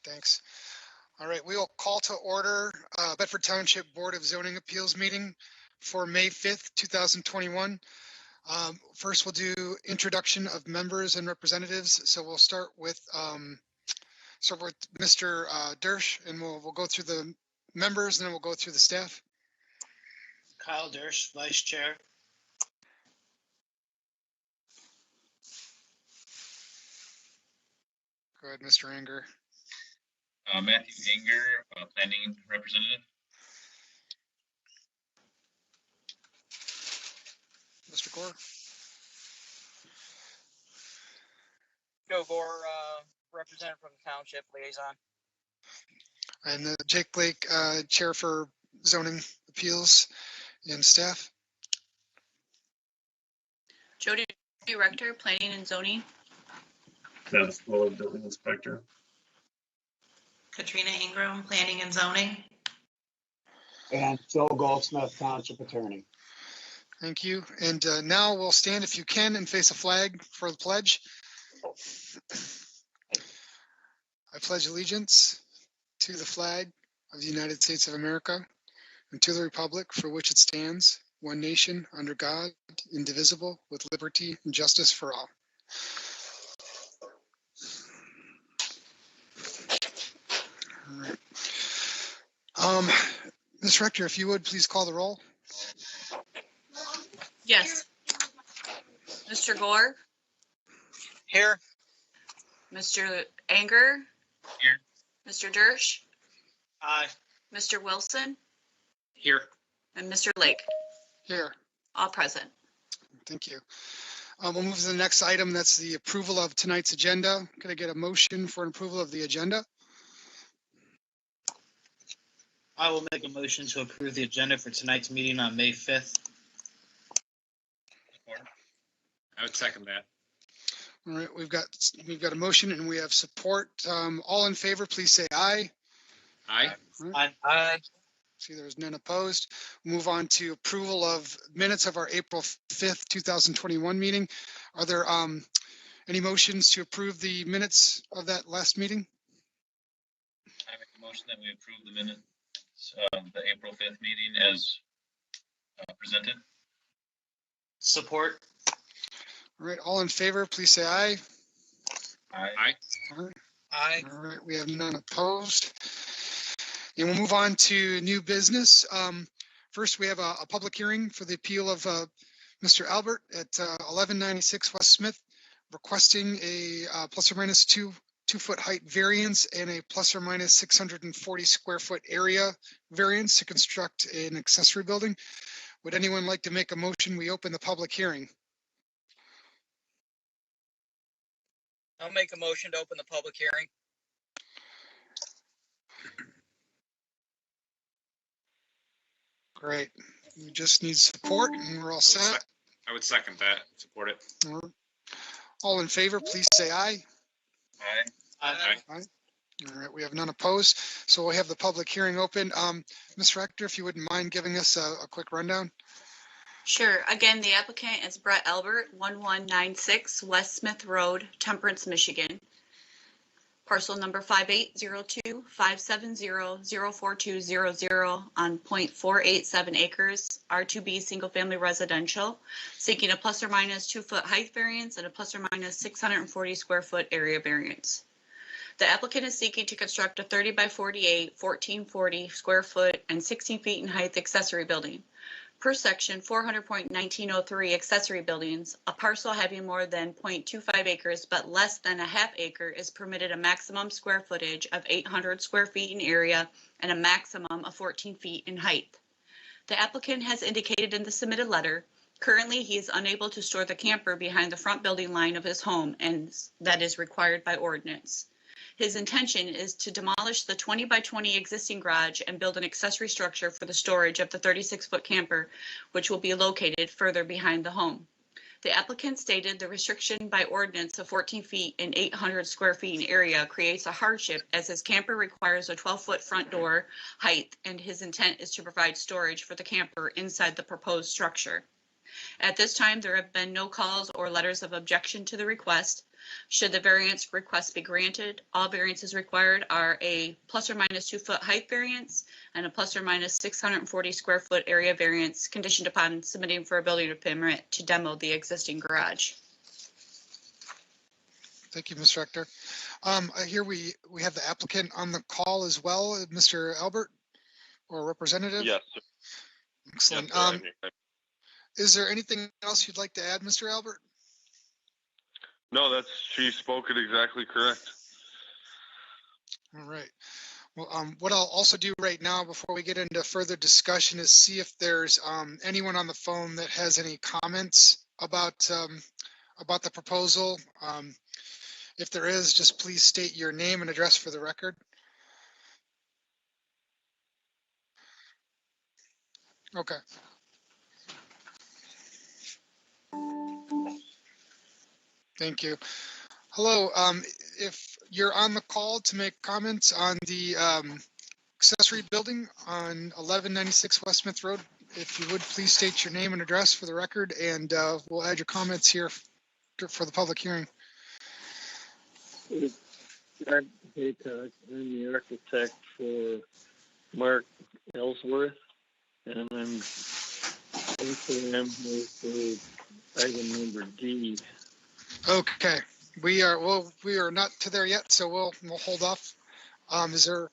Thanks. All right, we will call to order Bedford Township Board of Zoning Appeals meeting for May 5th, 2021. First, we'll do introduction of members and representatives. So we'll start with Mr. Dersch, and we'll go through the members, and then we'll go through the staff. Kyle Dersch, Vice Chair. Go ahead, Mr. Anger. Matthew Anger, Planning Representative. Mr. Gore. Joe Gore, representative from the Township Liaison. And Jake Blake, Chair for Zoning Appeals and staff. Jody Rector, Planning and Zoning. That's Quail, Building Inspector. Katrina Ingram, Planning and Zoning. And Joe Goldsmith, Township Attorney. Thank you. And now we'll stand if you can and face a flag for the pledge. I pledge allegiance to the flag of the United States of America and to the republic for which it stands, one nation under God, indivisible, with liberty and justice for all. All right. Ms. Rector, if you would please call the roll. Yes. Mr. Gore. Here. Mr. Anger. Here. Mr. Dersch. Aye. Mr. Wilson. Here. And Mr. Lake. Here. All present. Thank you. We'll move to the next item. That's the approval of tonight's agenda. Could I get a motion for an approval of the agenda? I will make a motion to approve the agenda for tonight's meeting on May 5th. I would second that. All right, we've got a motion and we have support. All in favor, please say aye. Aye. Right. Aye. See, there's none opposed. Move on to approval of minutes of our April 5th, 2021 meeting. Are there any motions to approve the minutes of that last meeting? I make a motion that we approve the minutes of the April 5th meeting as presented. Support. All right, all in favor, please say aye. Aye. Aye. All right. Aye. All right, we have none opposed. And we'll move on to new business. First, we have a public hearing for the appeal of Mr. Albert at 1196 West Smith, requesting a plus or minus two foot height variance and a plus or minus 640 square foot area variance to construct an accessory building. Would anyone like to make a motion? We open the public hearing. I'll make a motion to open the public hearing. Great. We just need support and we're all set. I would second that. Support it. All in favor, please say aye. Aye. Aye. All right, we have none opposed. So we'll have the public hearing open. Ms. Rector, if you wouldn't mind giving us a quick rundown. Sure. Again, the applicant is Brett Albert, 1196 West Smith Road, Temperance, Michigan. Parcel number 5802-570-04200 on 0.487 acres, R2B single family residential, seeking a plus or minus 2 foot height variance and a plus or minus 640 square foot area variance. The applicant is seeking to construct a 30 by 48, 1440 square foot and 16 feet in height accessory building. Per section 400.1903 accessory buildings, a parcel having more than 0.25 acres but less than a half acre is permitted a maximum square footage of 800 square feet in area and a maximum of 14 feet in height. The applicant has indicated in the submitted letter, currently he is unable to store the camper behind the front building line of his home, and that is required by ordinance. His intention is to demolish the 20 by 20 existing garage and build an accessory structure for the storage of the 36-foot camper, which will be located further behind the home. The applicant stated the restriction by ordinance of 14 feet and 800 square feet in area creates a hardship as his camper requires a 12-foot front door height, and his intent is to provide storage for the camper inside the proposed structure. At this time, there have been no calls or letters of objection to the request. Should the variance request be granted, all variances required are a plus or minus 2 foot height variance and a plus or minus 640 square foot area variance conditioned upon submitting for a building permit to demo the existing garage. Thank you, Ms. Rector. I hear we have the applicant on the call as well, Mr. Albert, or representative? Yes, sir. Excellent. Yes, sir, I'm here. Is there anything else you'd like to add, Mr. Albert? No, she spoke it exactly correct. All right. Well, what I'll also do right now before we get into further discussion is see if there's anyone on the phone that has any comments about the proposal. If there is, just please state your name and address for the record. Okay. Thank you. Hello, if you're on the call to make comments on the accessory building on 1196 West Smith Road, if you would please state your name and address for the record, and we'll add your comments here for the public hearing. I'm the architect for Mark Ellsworth, and I'm with item number D. Okay, we are not to there yet, so we'll hold off. Is there?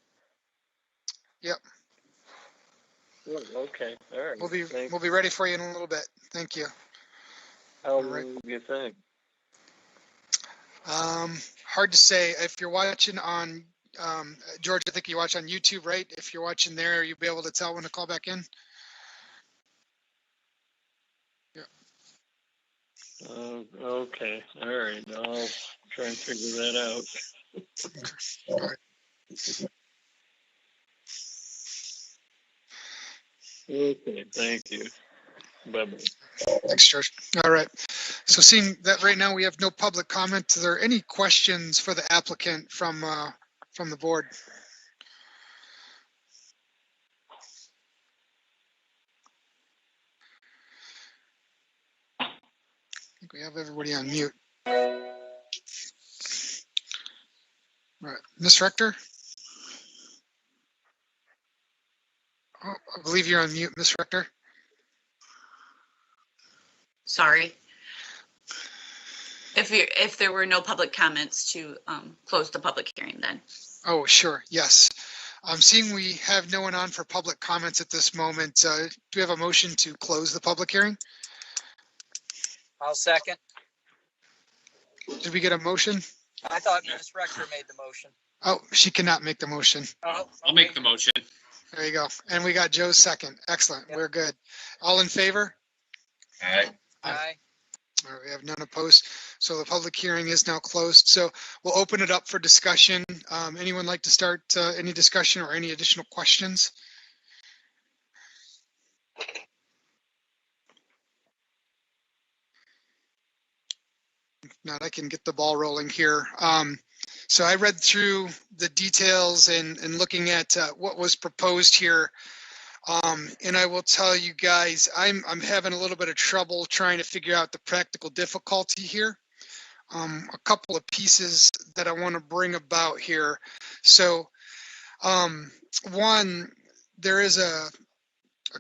Yep. Okay, all right. We'll be ready for you in a little bit. Thank you. How long do you think? Hard to say. If you're watching on George, I think you watch on YouTube, right? If you're watching there, you'll be able to tell when to call back in. Okay, all right. I'll try and figure that out. All right. Okay, thank you. Bye-bye. Thanks, George. All right. So seeing that right now we have no public comment, are there any questions for the applicant from the board? I think we have everybody on mute. Right. Ms. Rector? Oh, I believe you're on mute, Ms. Rector. Sorry. If there were no public comments to close the public hearing then. Oh, sure. Yes. I'm seeing we have no one on for public comments at this moment. Do we have a motion to close the public hearing? I'll second. Did we get a motion? I thought Ms. Rector made the motion. Oh, she cannot make the motion. Oh, I'll make the motion. There you go. And we got Joe's second. Excellent. Yep. We're good. All in favor? Aye. Aye. All right, we have none opposed. So the public hearing is now closed. So we'll open it up for discussion. Anyone like to start any discussion or any additional questions? If not, I can get the ball rolling here. So I read through the details and looking at what was proposed here. And I will tell you guys, I'm having a little bit of trouble trying to figure out the practical difficulty here. A couple of pieces that I want to bring about here. So one, there is a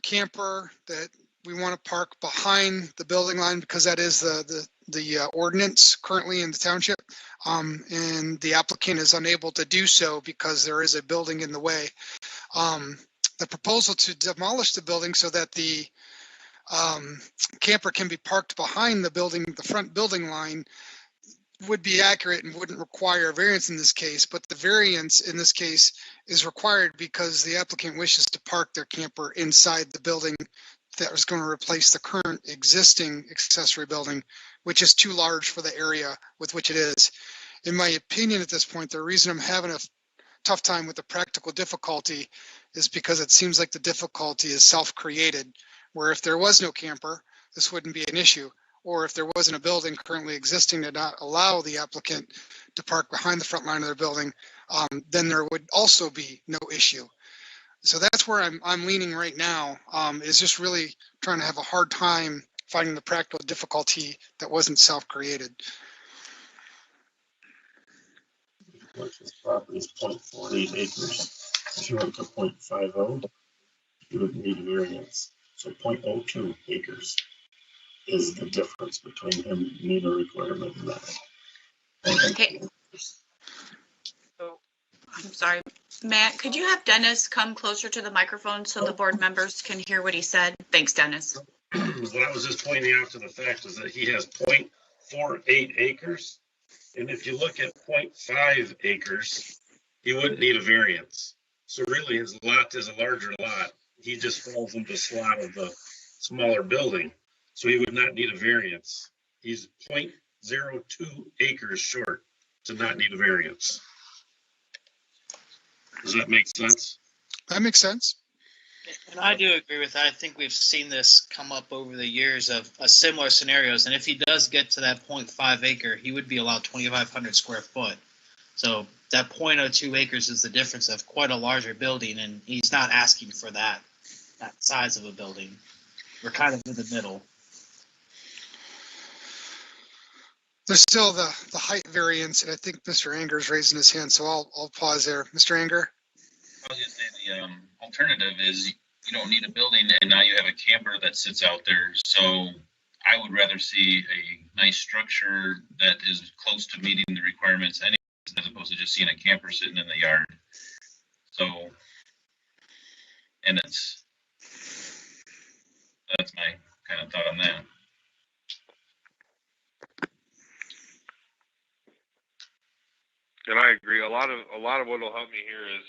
camper that we want to park behind the building line because that is the ordinance currently in the township. And the applicant is unable to do so because there is a building in the way. The proposal to demolish the building so that the camper can be parked behind the building, the front building line, would be accurate and wouldn't require a variance in this case, but the variance in this case is required because the applicant wishes to park their camper inside the building that was going to replace the current existing accessory building, which is too large for the area with which it is. In my opinion, at this point, the reason I'm having a tough time with the practical difficulty is because it seems like the difficulty is self-created, where if there was no camper, this wouldn't be an issue. Or if there wasn't a building currently existing to not allow the applicant to park behind the front line of their building, then there would also be no issue. So that's where I'm leaning right now, is just really trying to have a hard time finding the practical difficulty that wasn't self-created. Which this property is 0.48 acres. If you went to 0.50, you would need a variance. So 0.02 acres is the difference between him meeting a requirement and that. Okay. So, I'm sorry. Matt, could you have Dennis come closer to the microphone so the board members can hear what he said? Thanks, Dennis. What I was just pointing out to the fact is that he has 0.48 acres. And if you look at 0.5 acres, he wouldn't need a variance. So really his lot is a larger lot. He just falls into the slot of the smaller building. So he would not need a variance. He's 0.02 acres short to not need a variance. Does that make sense? That makes sense. And I do agree with that. I think we've seen this come up over the years of similar scenarios. And if he does get to that 0.5 acre, he would be allowed 2,500 square foot. So that 0.02 acres is the difference of quite a larger building, and he's not asking for that size of a building. We're kind of in the middle. There's still the height variance, and I think Mr. Anger's raising his hand, so I'll pause there. Mr. Anger? I was gonna say the alternative is you don't need a building and now you have a camper that sits out there. So I would rather see a nice structure that is close to meeting the requirements anyways, as opposed to just seeing a camper sitting in the yard. So, and that's my kind of thought on that. And I agree. A lot of what will help me here is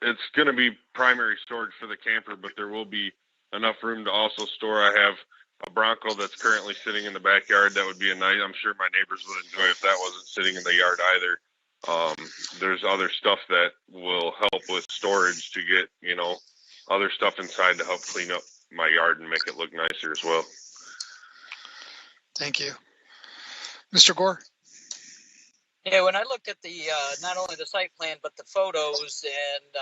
it's going to be primary storage for the camper, but there will be enough room to also store. I have a Bronco that's currently sitting in the backyard. That would be a nice. I'm sure my neighbors would enjoy if that wasn't sitting in the yard either. There's other stuff that will help with storage to get, other stuff inside to help clean up my yard and make it look nicer as well. Thank you. Mr. Gore? yeah, when I looked at the, not only the site plan, but the photos, and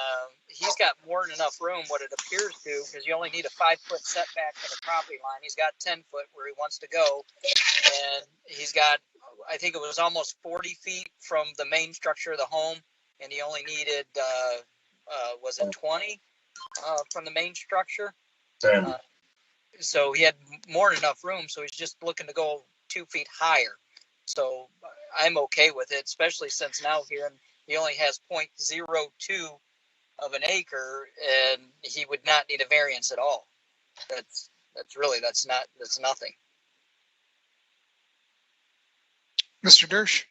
he's got more than enough room, what it appears to, because you only need a 5-foot setback from the property line. He's got 10 foot where he wants to go. And he's got, I think it was almost 40 feet from the main structure of the home. And he only needed, was it 20 from the main structure? 10. So he had more than enough room. So he's just looking to go 2 feet higher. So I'm okay with it, especially since now here he only has 0.02 of an acre, and he would not need a variance at all. That's nothing. Mr. Dersch?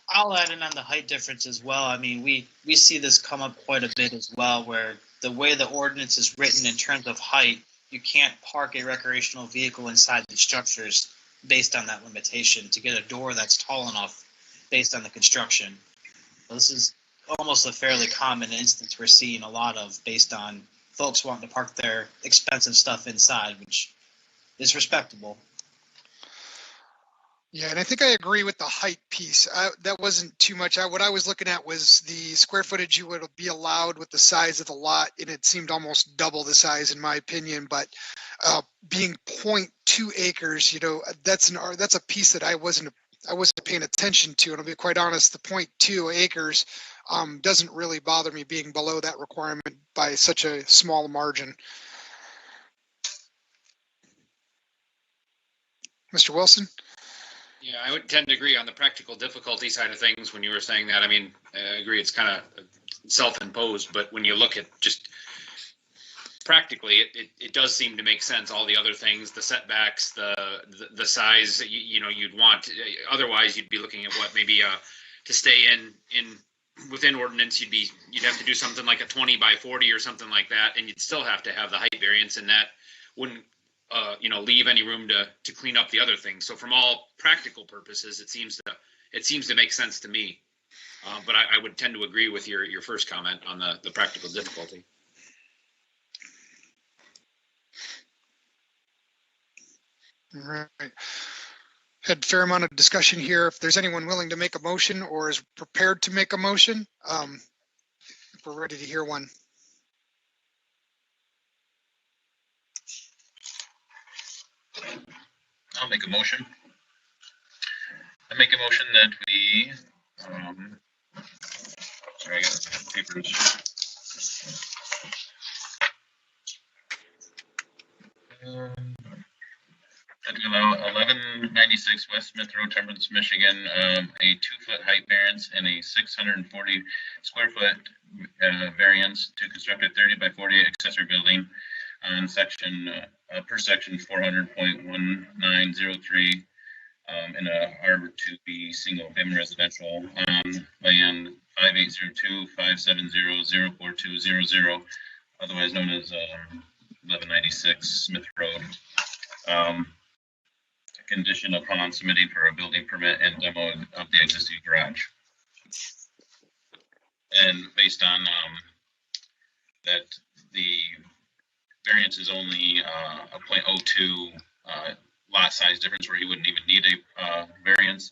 I'll add in on the height difference as well. I mean, we see this come up quite a bit as well, where the way the ordinance is written in terms of height, you can't park a recreational vehicle inside the structures based on that limitation to get a door that's tall enough based on the construction. So this is almost a fairly common instance we're seeing a lot of based on folks wanting to park their expensive stuff inside, which is respectable. Yeah, and I think I agree with the height piece. That wasn't too much. What I was looking at was the square footage you would be allowed with the size of the lot, and it seemed almost double the size in my opinion. But being 0.2 acres, that's a piece that I wasn't paying attention to. And I'll be quite honest, the 0.2 acres doesn't really bother me being below that requirement by such a small margin. Mr. Wilson? Yeah, I would tend to agree on the practical difficulty side of things when you were saying that. I mean, I agree it's kind of self-imposed, but when you look at just practically, it does seem to make sense. All the other things, the setbacks, the size, you'd want. Otherwise, you'd be looking at what maybe to stay in within ordinance, you'd have to do something like a 20 by 40 or something like that, and you'd still have to have the height variance, and that wouldn't leave any room to clean up the other things. So from all practical purposes, it seems to make sense to me. But I would tend to agree with your first comment on the practical difficulty. All right. Had a fair amount of discussion here. If there's anyone willing to make a motion or is prepared to make a motion, if we're ready to hear one. I'll make a motion. I make a motion that we, sorry, I got papers. That we allow 1196 West Smith Road, Temperance, Michigan, a 2-foot height variance and a 640 square foot variance to construct a 30 by 40 accessory building on section per section 400.1903 in a R2B single family residential on land 5802-570-04200, otherwise known as 1196 Smith Road. Condition upon submitting for a building permit and demo of the existing garage. And based on that, the variance is only a 0.02 lot size difference, where he wouldn't even need a variance,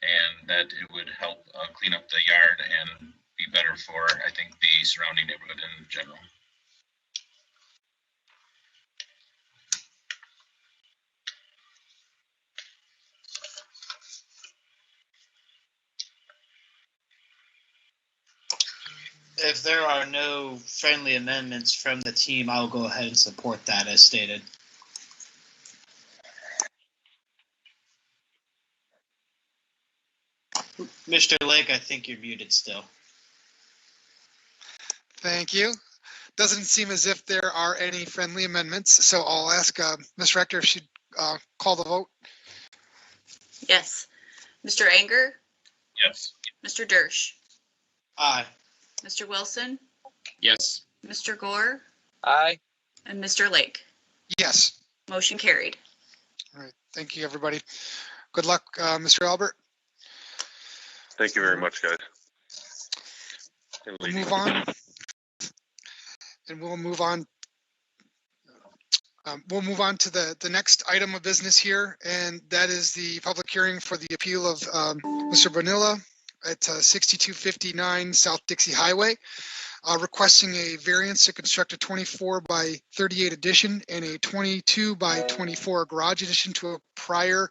and that it would help clean up the yard and be better for, I think, the surrounding neighborhood in general. If there are no friendly amendments from the team, I'll go ahead and support that as stated. Mr. Lake, I think you're muted still. Thank you. Doesn't seem as if there are any friendly amendments, so I'll ask Ms. Rector if she'd call the vote. Yes. Mr. Anger? Yes. Mr. Dersch? Aye. Mr. Wilson? Yes. Mr. Gore? Aye. And Mr. Lake? Yes. Motion carried. All right. Thank you, everybody. Good luck, Mr. Albert. Thank you very much, guys. We'll move on. And we'll move on. To the next item of business here, and that is the public hearing for the appeal of Mr. Bonilla at 6259 South Dixie Highway, requesting a variance to construct a 24 by 38 addition and a 22 by 24 garage addition to a prior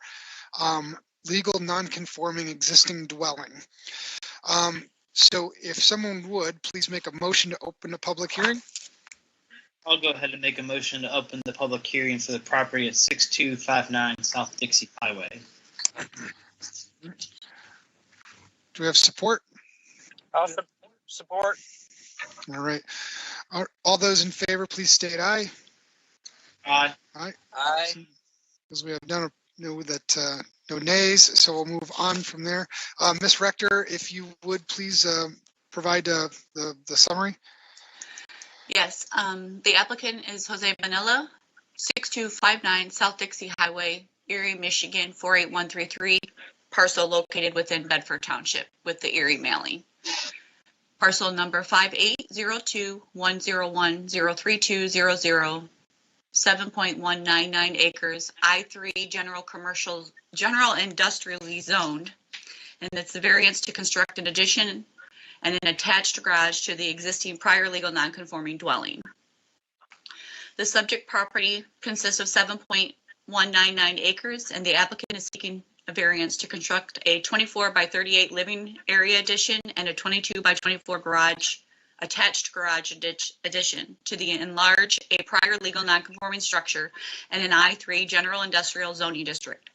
legal non-conforming existing dwelling. So if someone would, please make a motion to open the public hearing. I'll go ahead and make a motion to open the public hearing for the property at 6259 South Dixie Highway. Do we have support? I'll support. All right. All those in favor, please state aye. Aye. Aye. Aye. Because we have no nays, so we'll move on from there. Ms. Rector, if you would please provide the summary. Yes, the applicant is Jose Bonilla, 6259 South Dixie Highway, Erie, Michigan, 48133, parcel located within Bedford Township with the Erie mailing. Parcel number 580210103200, 7.199 acres, I3 general industrially zoned, and it's the variance to construct an addition and an attached garage to the existing prior legal non-conforming dwelling. The subject property consists of 7.199 acres, and the applicant is seeking a variance to construct a 24 by 38 living area addition and a 22 by 24 attached garage addition to the enlarge a prior legal non-conforming structure and an I3 general industrial zoning district.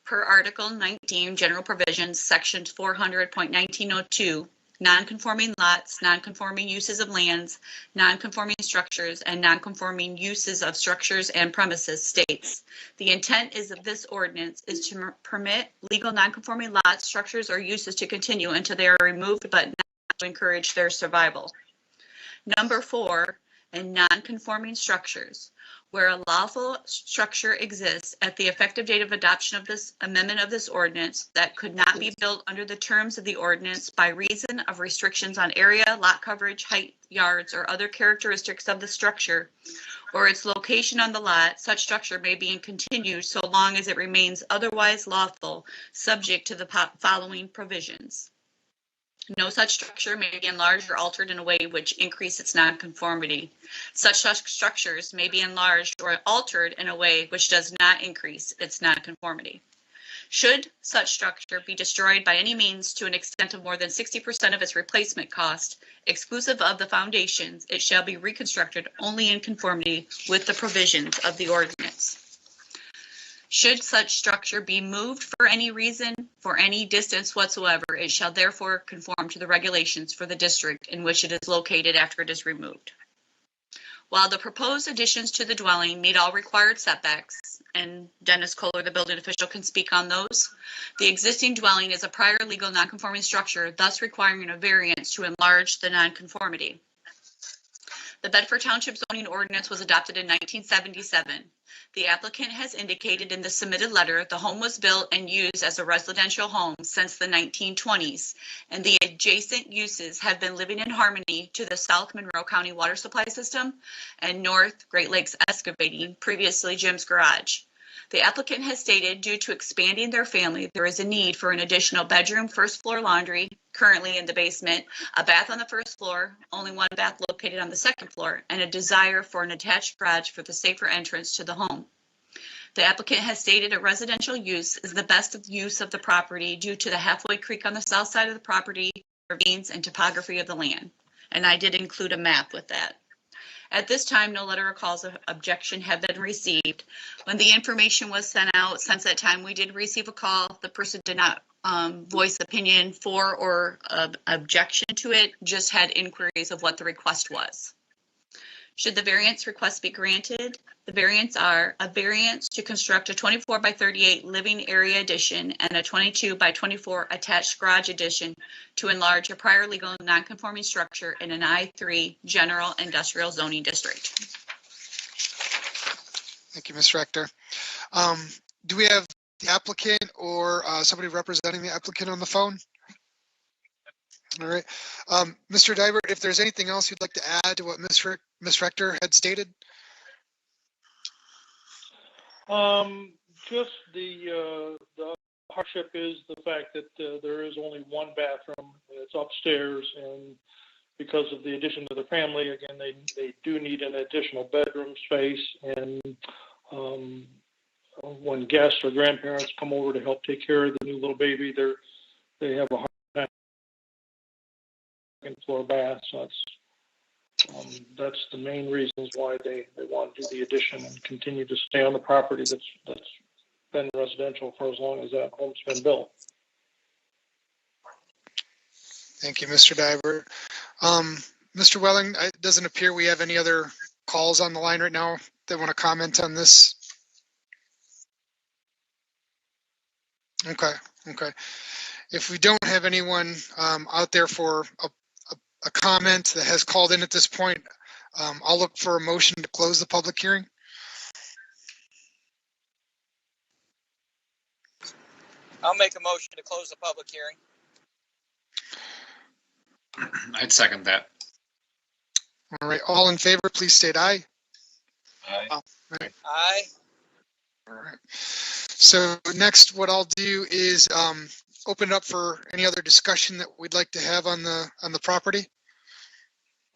Per Article 19, General Provisions, Section 400.1902, non-conforming lots, non-conforming uses of lands, non-conforming structures, and non-conforming uses of structures and premises states. The intent is of this ordinance is to permit legal non-conforming lots, structures, or uses to continue until they are removed, but not to encourage their survival. Number 4, and non-conforming structures. Where a lawful structure exists at the effective date of adoption of this amendment of this ordinance that could not be built under the terms of the ordinance by reason of restrictions on area, lot coverage, height, yards, or other characteristics of the structure, or its location on the lot, such structure may be continued so long as it remains otherwise lawful, subject to the following provisions. No such structure may be enlarged or altered in a way which increase its nonconformity. Such structures may be enlarged or altered in a way which does not increase its nonconformity. Should such structure be destroyed by any means to an extent of more than 60% of its replacement cost, exclusive of the foundations, it shall be reconstructed only in conformity with the provisions of the ordinance. Should such structure be moved for any reason, for any distance whatsoever, it shall therefore conform to the regulations for the district in which it is located after it is removed. While the proposed additions to the dwelling meet all required setbacks, and Dennis Kohler, the building official, can speak on those, the existing dwelling is a prior legal nonconforming structure, thus requiring a variance to enlarge the nonconformity. The Bedford Township zoning ordinance was adopted in 1977. The applicant has indicated in the submitted letter the home was built and used as a residential home since the 1920s, and the adjacent uses have been living in harmony to the South Monroe County water supply system and North Great Lakes excavating, previously Jim's Garage. The applicant has stated due to expanding their family, there is a need for an additional bedroom, first floor laundry, currently in the basement, a bath on the first floor, only one bath located on the second floor, and a desire for an attached garage for the safer entrance to the home. The applicant has stated a residential use is the best use of the property due to the halfway creek on the south side of the property, ravines, and topography of the land. And I did include a map with that. At this time, no letter or calls of objection have been received. When the information was sent out, since that time we did receive a call. The person did not voice opinion for or objection to it, just had inquiries of what the request was. Should the variance request be granted, the variants are a variance to construct a 24 by 38 living area addition and a 22 by 24 attached garage addition to enlarge a prior legal nonconforming structure in an I3 general industrial zoning district. Thank you, Ms. Rector. Do we have the applicant or somebody representing the applicant on the phone? All right. Mr. Divert, if there's anything else you'd like to add to what Ms. Rector had stated? Just the hardship is the fact that there is only one bathroom. It's upstairs, and because of the addition to the family, again, they do need an additional bedroom space. And when guests or grandparents come over to help take care of the new little baby, they have a hard time second floor bath. So that's the main reasons why they want to do the addition and continue to stay on the property that's been residential for as long as that home's been built. Thank you, Mr. Diver. Mr. Welling, it doesn't appear we have any other calls on the line right now that want to comment on this. Okay. If we don't have anyone out there for a comment that has called in at this point, I'll look for a motion to close the public hearing. I'll make a motion to close the public hearing. I'd second that. All right, all in favor, please state aye. Aye. Aye. All right. So next, what I'll do is open it up for any other discussion that we'd like to have on the property.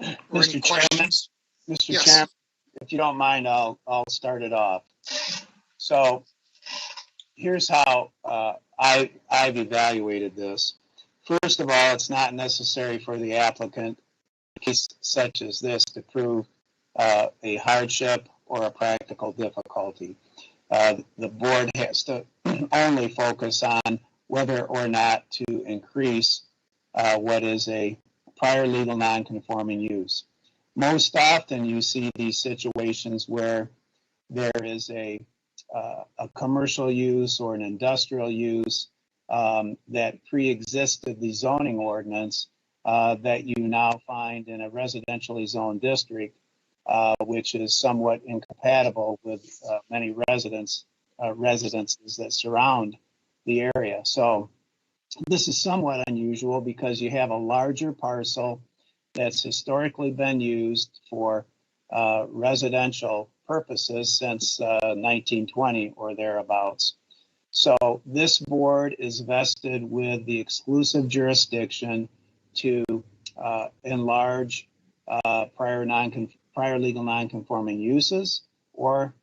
Or any questions? Mr. Yes. Chairman, if you don't mind, I'll start it off. So here's how I've evaluated this. First of all, it's not necessary for the applicant, in a case such as this, to prove a hardship or a practical difficulty. The board has to only focus on whether or not to increase what is a prior legal nonconforming use. Most often you see these situations where there is a commercial use or an industrial use that pre-existed the zoning ordinance that you now find in a residentially zoned district, which is somewhat incompatible with many residences that surround the area. So this is somewhat unusual because you have a larger parcel that's historically been used for residential purposes since 1920 or thereabouts. So this board is vested with the exclusive jurisdiction to enlarge prior legal non-conforming uses or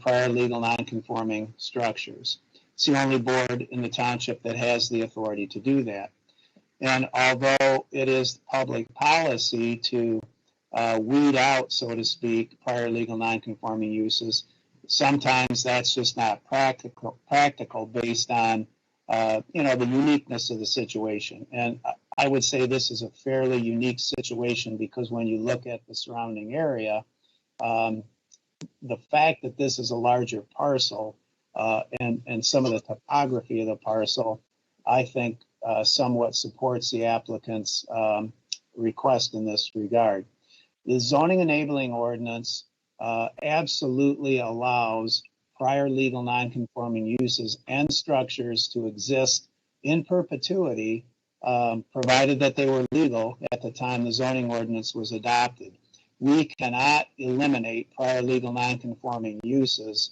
prior legal non-conforming structures. It's the only board in the township that has the authority to do that. And although it is public policy to weed out, so to speak, prior legal non-conforming uses, sometimes that's just not practical based on the uniqueness of the situation. And I would say this is a fairly unique situation because when you look at the surrounding area, the fact that this is a larger parcel and some of the topography of the parcel, I think somewhat supports the applicant's request in this regard. The zoning enabling ordinance absolutely allows prior legal non-conforming uses and structures to exist in perpetuity, provided that they were legal at the time the zoning ordinance was adopted. We cannot eliminate prior legal non-conforming uses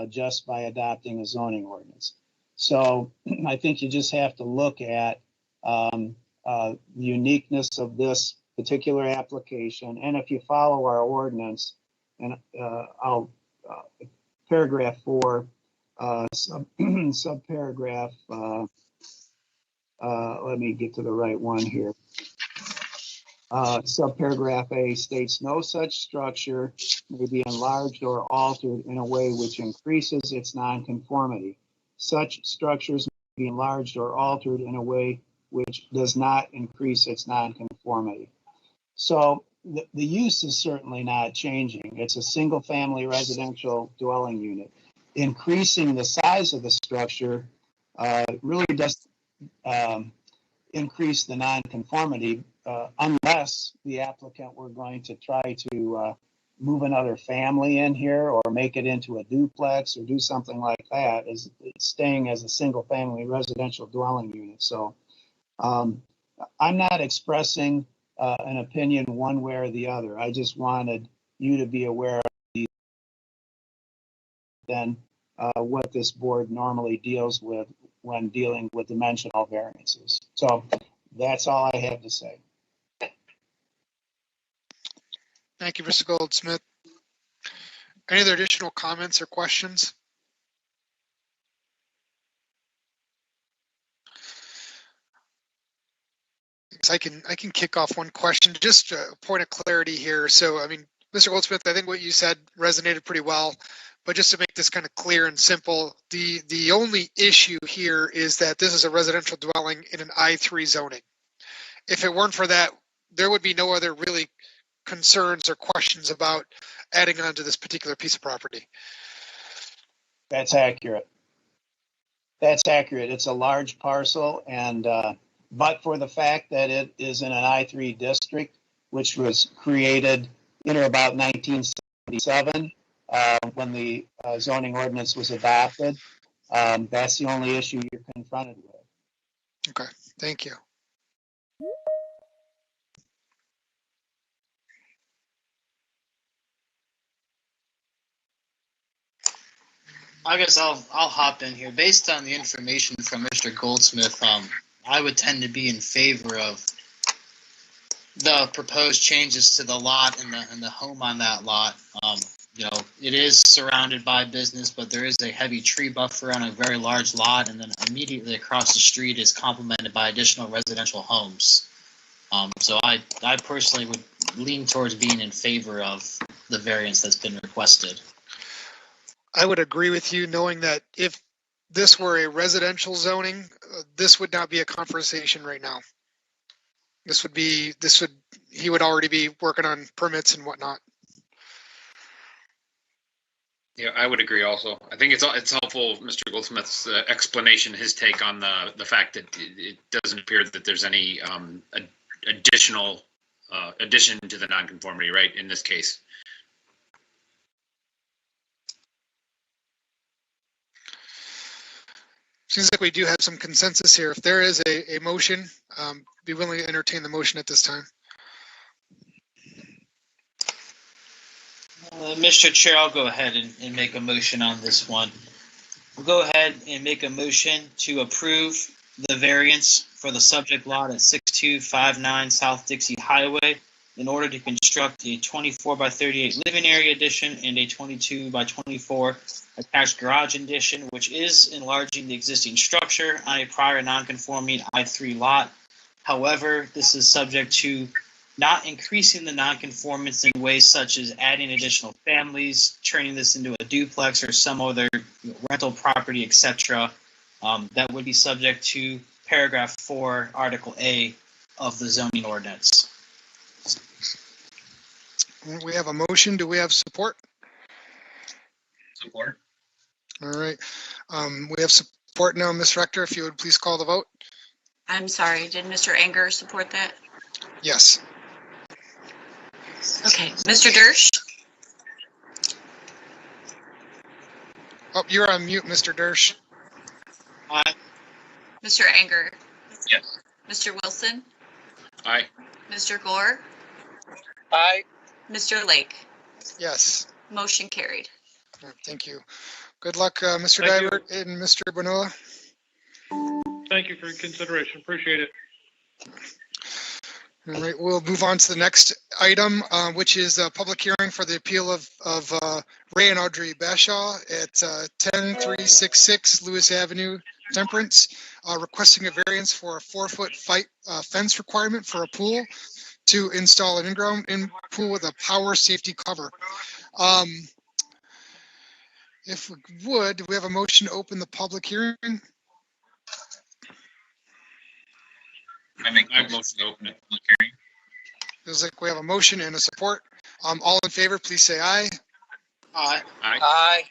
just by adopting a zoning ordinance. So I think you just have to look at the uniqueness of this particular application. And if you follow our ordinance, and I'll paragraph 4, subparagraph, let me get to the right one here. Subparagraph A states no such structure may be enlarged or altered in a way which increases its nonconformity. Such structures may be enlarged or altered in a way which does not increase its nonconformity. So the use is certainly not changing. It's a single family residential dwelling unit. Increasing the size of the structure really does increase the nonconformity unless the applicant were going to try to move another family in here or make it into a duplex or do something like that, is staying as a single family residential dwelling unit. So I'm not expressing an opinion one way or the other. I just wanted you to be aware of what this board normally deals with when dealing with dimensional variances. So that's all I have to say. Thank you, Mr. Goldsmith. Any other additional comments or questions? I can kick off one question, just a point of clarity here. So, I mean, Mr. Goldsmith, I think what you said resonated pretty well, but just to make this kind of clear and simple, the only issue here is that this is a residential dwelling in an I3 zoning. If it weren't for that, there would be no other really concerns or questions about adding on to this particular piece of property. That's accurate. That's accurate. It's a large parcel, and but for the fact that it is in an I3 district, which was created in or about 1977 when the zoning ordinance was adopted, that's the only issue you're confronted with. Okay, thank you. I guess I'll hop in here. Based on the information from Mr. Goldsmith, I would tend to be in favor of the proposed changes to the lot and the home on that lot. It is surrounded by business, but there is a heavy tree buffer on a very large lot, and then immediately across the street is complemented by additional residential homes. So I personally would lean towards being in favor of the variance that's been requested. I would agree with you, knowing that if this were a residential zoning, this would not be a conversation right now. He would already be working on permits and whatnot. Yeah, I would agree also. I think it's helpful, Mr. Goldsmith's explanation, his take on the fact that it doesn't appear that there's any addition to the nonconformity, right, in this case. Seems like we do have some consensus here. If there is a motion, be willing to entertain the motion at this time. Mr. Chair, I'll go ahead and make a motion on this one. We'll go ahead and make a motion to approve the variance for the subject lot at 16 6259 South Dixie Highway in order to construct a 24 by 38 living area addition and a 22 by 24 attached garage addition, which is enlarging the existing structure on a prior non-conforming I-3 lot. However, this is subject to not increasing the nonconformance in ways such as adding additional families, turning this into a duplex or some other rental property, etc. That would be subject to paragraph 4, Article A of the zoning ordinance. We have a motion. Do we have support? Support. All right. We have support now, Ms. Rector, if you would please call the vote. I'm sorry, did Mr. Anger support that? Yes. Okay, Mr. Dersch, Oh, you're on mute, Mr. Dersch. Aye. Mr. Anger, Yes. Mr. Wilson, Aye. Mr. Gore, Aye. Mr. Lake. Yes. Motion carried. All right, thank you. Good luck, Mr. Thank you. Divert and Mr. Bonola. Thank you for your consideration. Appreciate it. All right, we'll move on to the next item, which is a public hearing for the appeal of Ray and Audrey Bashaw at 10366 Lewis Avenue, Temperance, requesting a variance for a 4-foot fence requirement for a pool to install an in-ground pool with a power safety cover. If we would, do we have a motion to open the public hearing? I make I a motion to open it. public hearing. Feels like we have a motion and a support. All in favor, please say aye. Aye. Aye. Aye.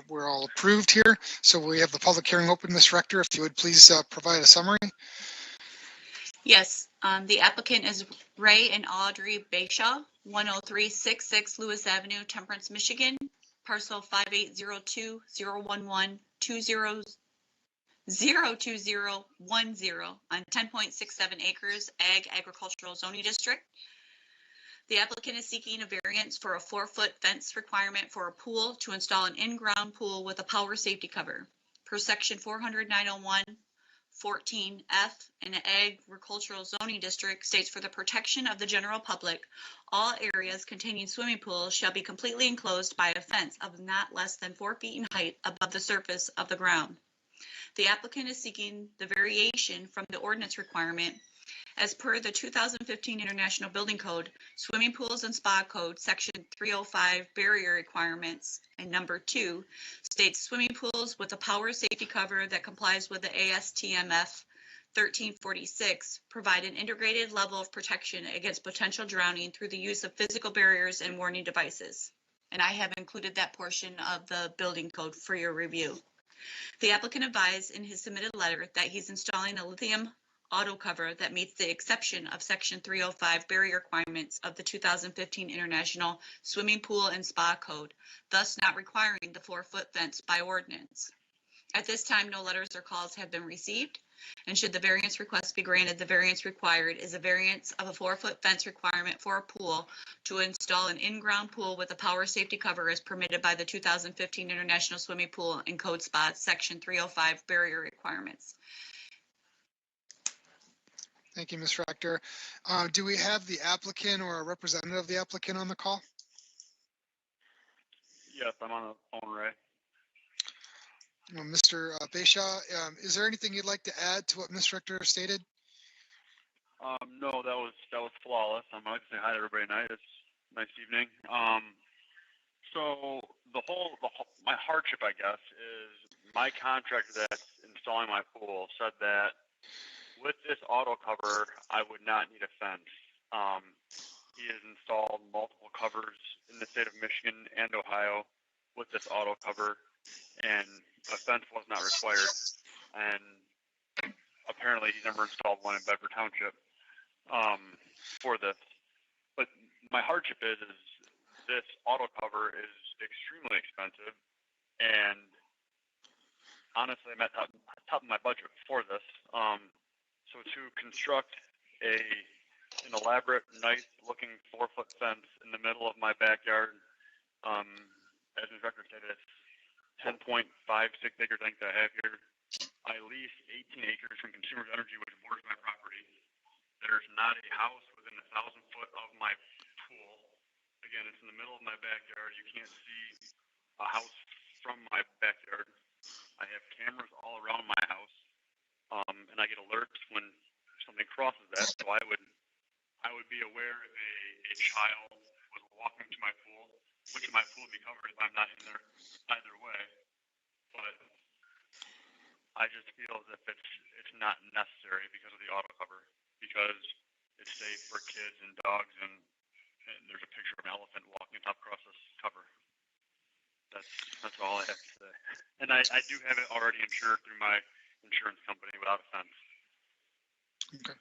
We're all approved here. So we have the public hearing open, Ms. Rector, if you would please provide a summary. Yes, the applicant is Ray and Audrey Bashaw, 10366 Lewis Avenue, Temperance, Michigan, parcel 58020012010 on 10.67 acres agricultural zoning district. The applicant is seeking a variance for a 4-foot fence requirement for a pool to install an in-ground pool with a power safety cover. Per section 400-901-14F in an agricultural zoning district states, for the protection of the general public, all areas containing swimming pools shall be completely enclosed by a fence of not less than 4 feet in height above the surface of the ground. The applicant is seeking the variation from the ordinance requirement as per the 2015 International Building Code, Swimming Pools and Spa Code, Section 305 barrier requirements, and number 2 states swimming pools with a power safety cover that complies with the ASTMF 1346 provide an integrated level of protection against potential drowning through the use of physical barriers and warning devices. And I have included that portion of the building code for your review. The applicant advised in his submitted letter that he's installing a lithium auto cover that meets the exception of Section 305 barrier requirements of the 2015 International Swimming Pool and Spa Code, thus not requiring the 4-foot fence by ordinance. At this time, no letters or calls have been received, and should the variance request be granted, the variance required is a variance of a 4-foot fence requirement for a pool to install an in-ground pool with a power safety cover as permitted by the 2015 International Swimming Pool and Code Spa Section 305 barrier requirements. Thank you, Ms. Rector. Do we have the applicant or a representative of the applicant on the call? Yes, I'm on the phone, Ray. Mr. Bashaw, is there anything you'd like to add to what Ms. Rector stated? No, that was flawless. I'd like to say hi to everybody tonight. It's a nice evening. So my hardship, I guess, is my contractor that's installing my pool said that with this auto cover, I would not need a fence. He has installed multiple covers in the state of Michigan and Ohio with this auto cover, and a fence was not required. And apparently he's never installed one in Bedford Township for this. But my hardship is this auto cover is extremely expensive, and honestly, I'm at top of my budget for this. So to construct an elaborate, nice-looking 4-foot fence in the middle of my backyard, as Ms. Rector stated, it's 10.56 acres I think that I have here. I lease 18 acres from Consumers Energy, which borders my property. not a house within 1,000 foot of my pool. Again, it's in the middle of my backyard. You can't see a house from my backyard. I have cameras all around my house, and I get alerts when something crosses that. So I would be aware if a child was walking to my pool, which my pool would be covered if I'm not in there either way. But I just feel as if it's not necessary because of the auto cover, because it's safe for kids and dogs, and there's a picture of an elephant walking across this cover. That's all I have to say. And I do have it already insured through my insurance company without a fence. Okay.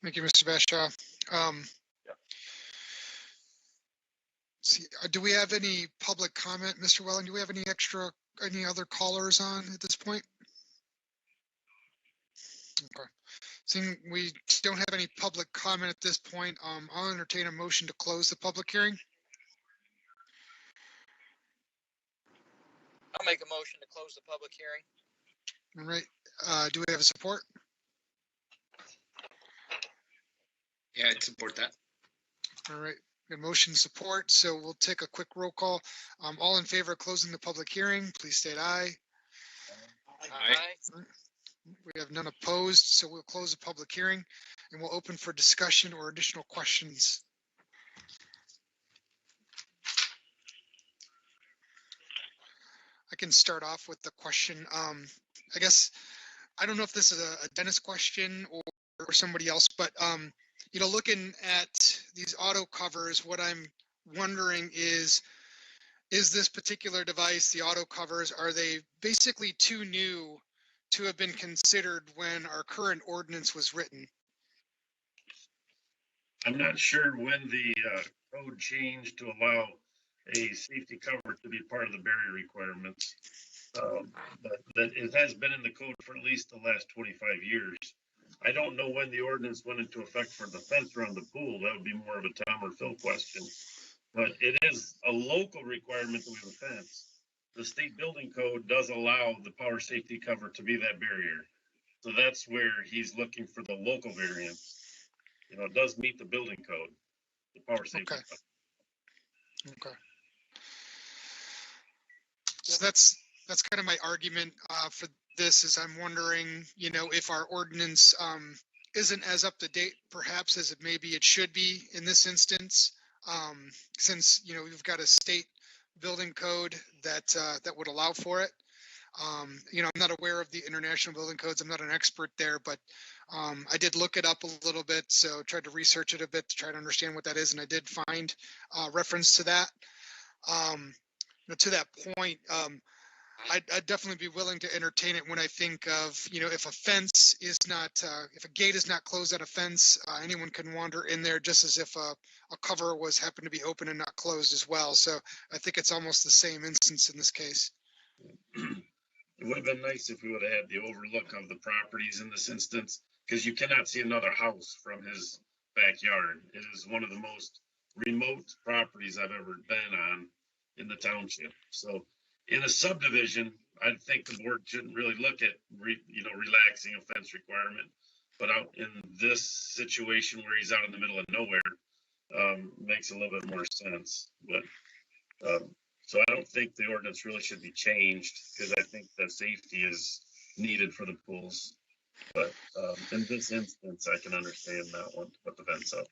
Thank you, Mr. Bashaw. See, do we have any public comment, Mr. Welling? Do we have any other callers on at this point? Okay. Seeing we don't have any public comment at this point, I'll entertain a motion to close the public hearing. I'll make a motion to close the public hearing. All right. Do we have a support? Yeah, I'd support that. All right. A motion support. So we'll take a quick roll call. All in favor of closing the public hearing, please state aye. Aye. We have none opposed, so we'll close the public hearing and we'll open for discussion or additional questions. I can start off with the question. I guess, I don't know if this is a Dennis question or somebody else, but looking at these auto covers, what I'm wondering is this particular device, the auto covers, are they basically too new to have been considered when our current ordinance was written? I'm not sure when the code changed to allow a safety cover to be part of the barrier requirements. But that it has been in the code for at least the last 25 years. I don't know when the ordinance went into effect for the fence around the pool. That would be more of a Tom or Phil question. But it is a local requirement that we have a fence. The state building code does allow the power safety cover to be that barrier. So that's where he's looking for the local variance. It does meet the building code, the power safety cover. Okay. So that's kind of my argument for this is I'm wondering, if our ordinance isn't as up to date perhaps as it should be in this instance, since we've got a state building code that would allow for it. I'm not aware of the international building codes. I'm not an expert there, but I did look it up a little bit, so tried to research it a bit to try to understand what that is, and I did find reference to that. To that point, I'd definitely be willing to entertain it when I think of, if a fence is not, if a gate is not closed at a fence, anyone can wander in there just as if a cover happened to be open and not closed as well. So I think it's almost the same instance in this case. It would have been nice if we would have had the overlook of the properties in this instance, because you cannot see another house from his backyard. It is one of the most remote properties I've ever been on in the township. So in a subdivision, I think the board shouldn't really look at, relaxing a fence requirement. But out in this situation where he's out in the middle of nowhere, makes a little bit more sense. But so I don't think the ordinance really should be changed because I think that safety is needed for the pools. But in this instance, I can understand that one to put the fence up.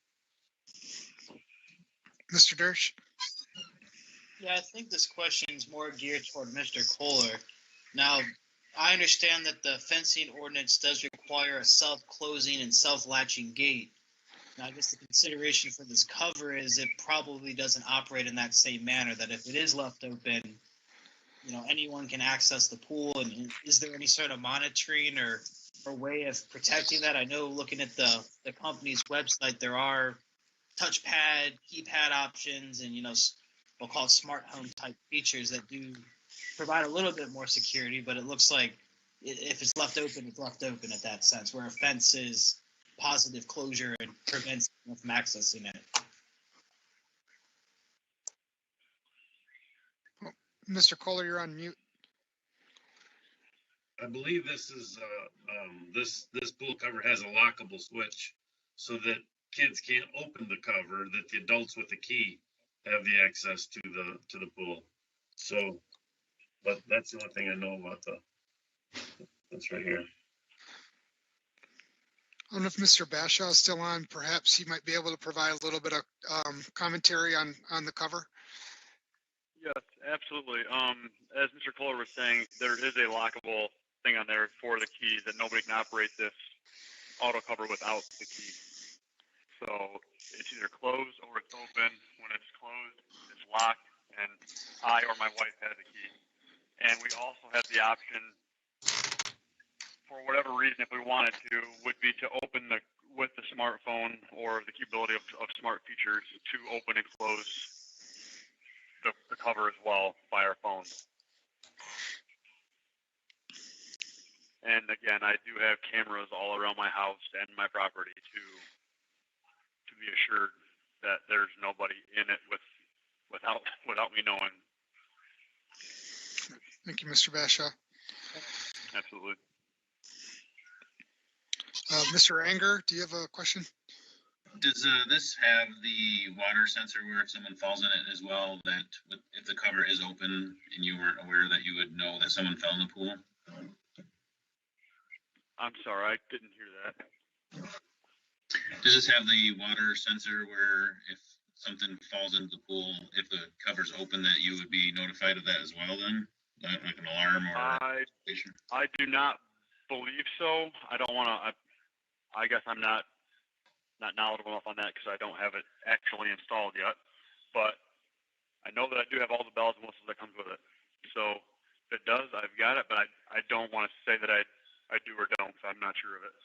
Mr. Dersh? Yeah, I think this question is more geared toward Mr. Kohler. Now, I understand that the fencing ordinance does require a self-closing and self-latching gate. Now, I guess the consideration for this cover is it probably doesn't operate in that same manner, that if it is left open, anyone can access the pool. And is there any sort of monitoring or way of protecting that? I know looking at the company's website, there are touchpad, keypad options, and, we'll call it smart home type features that do provide a little bit more security, but it looks like if it's left open, it's left open at that sense, where a fence is positive closure and prevents them from accessing it. Mr. Kohler, you're on mute. I believe this is this pool cover has a lockable switch so that kids can't open the cover, that the adults with the key have the access to the pool. So, but that's the only thing I know about that's right here. I don't know if Mr. Bashaw is still on. Perhaps he might be able to provide a little bit of commentary on the cover. Yes, absolutely. As Mr. Kohler was saying, there is a lockable thing on there for the keys that nobody can operate this auto cover without the key. So it's either closed or it's open. When it's closed, it's locked, and I or my wife has a key. And we also have the option, for whatever reason, if we wanted to, would be to open with the smartphone or the capability of smart features to open and close the cover as well by our phone. And again, I do have cameras all around my house and my property to be assured that there's nobody in it without me knowing. Thank you, Mr. Bashaw. Absolutely. Mr. Anger, do you have a question? Does this have the water sensor where if someone falls in it as well, that if the cover is open and you weren't aware, that you would know that someone fell in the pool? I'm sorry, I didn't hear that. Does this have the water sensor where if something falls into the pool, if the cover's open, that you would be notified of that as well then? Like an alarm or I do not believe so. I don't want to, I guess I'm not knowledgeable enough on that because I don't have it actually installed yet. But I know that I do have all the bells and whistles that comes with it. So if it does, I've got it, but I don't want to say that I do or don't, so I'm not sure of it.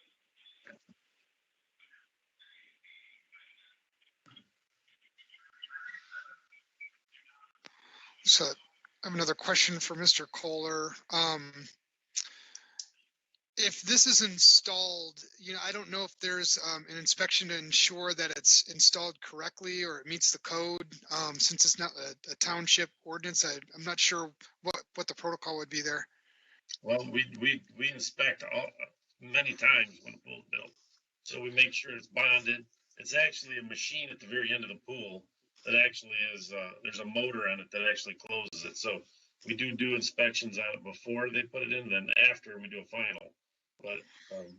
So I have another question for Mr. Kohler. If this is installed, I don't know if there's an inspection to ensure that it's installed correctly or it meets the code. Since it's not a township ordinance, I'm not sure what the protocol would be there. Well, we inspect many times when a pool's built. So we make sure it's bonded. It's actually a machine at the very end of the pool that actually is, there's a motor on it that actually closes it. So we do inspections on it before they put it in, then after we do a final. But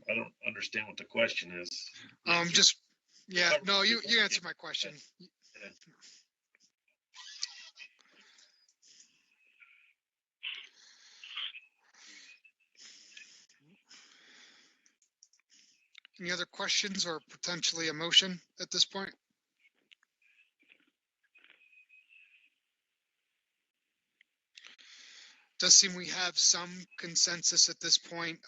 I don't understand what the question is. No, you answered my question. Yeah. Any other questions or potentially a motion at this point? Does seem we have some consensus at this point,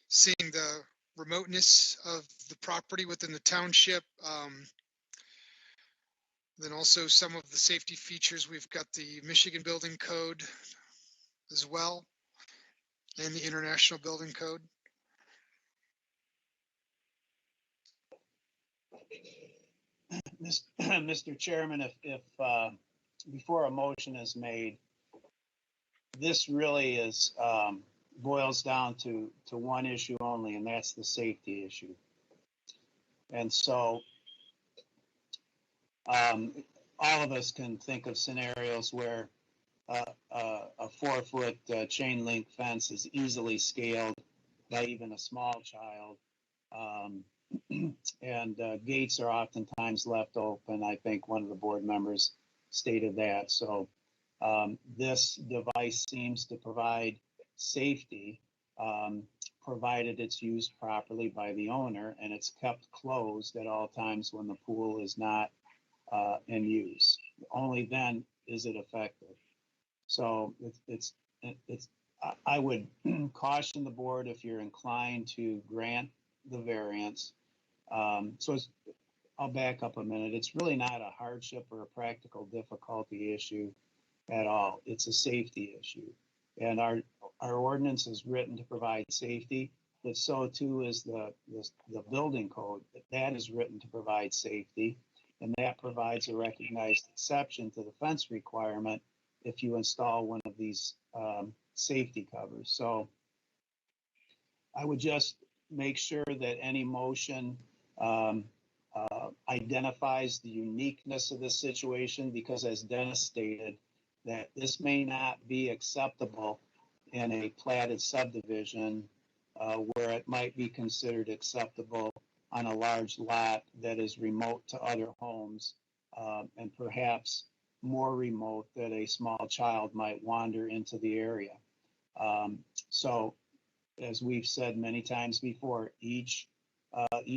seeing the remoteness of the property within the township. Then also some of the safety features. We've got the Michigan Building Code as well, and the International Building Code. Mr. Chairman, if before a motion is made, this really is boils down to one issue only, and that's the safety issue. And so all of us can think of scenarios where a 4-foot chain link fence is easily scaled by even a small child. And gates are oftentimes left open. I think one of the board members stated that. So this device seems to provide safety, provided it's used properly by the owner and it's kept closed at all times when the pool is not in use. Only then is it effective. So I would caution the board, if you're inclined to grant the variance. I'll back up a minute. It's really not a hardship or a practical difficulty issue at all. It's a safety issue. And our ordinance is written to provide safety, but so too is the building code. That is written to provide safety, and that provides a recognized exception to the fence requirement if you install one of these safety covers. So I would just make sure that any motion identifies the uniqueness of the situation, because as Dennis stated, that this may not be acceptable in a platted subdivision where it might be considered acceptable on a large lot that is remote to other homes and perhaps more remote that a small child might wander into the area. So as we've said many times before, each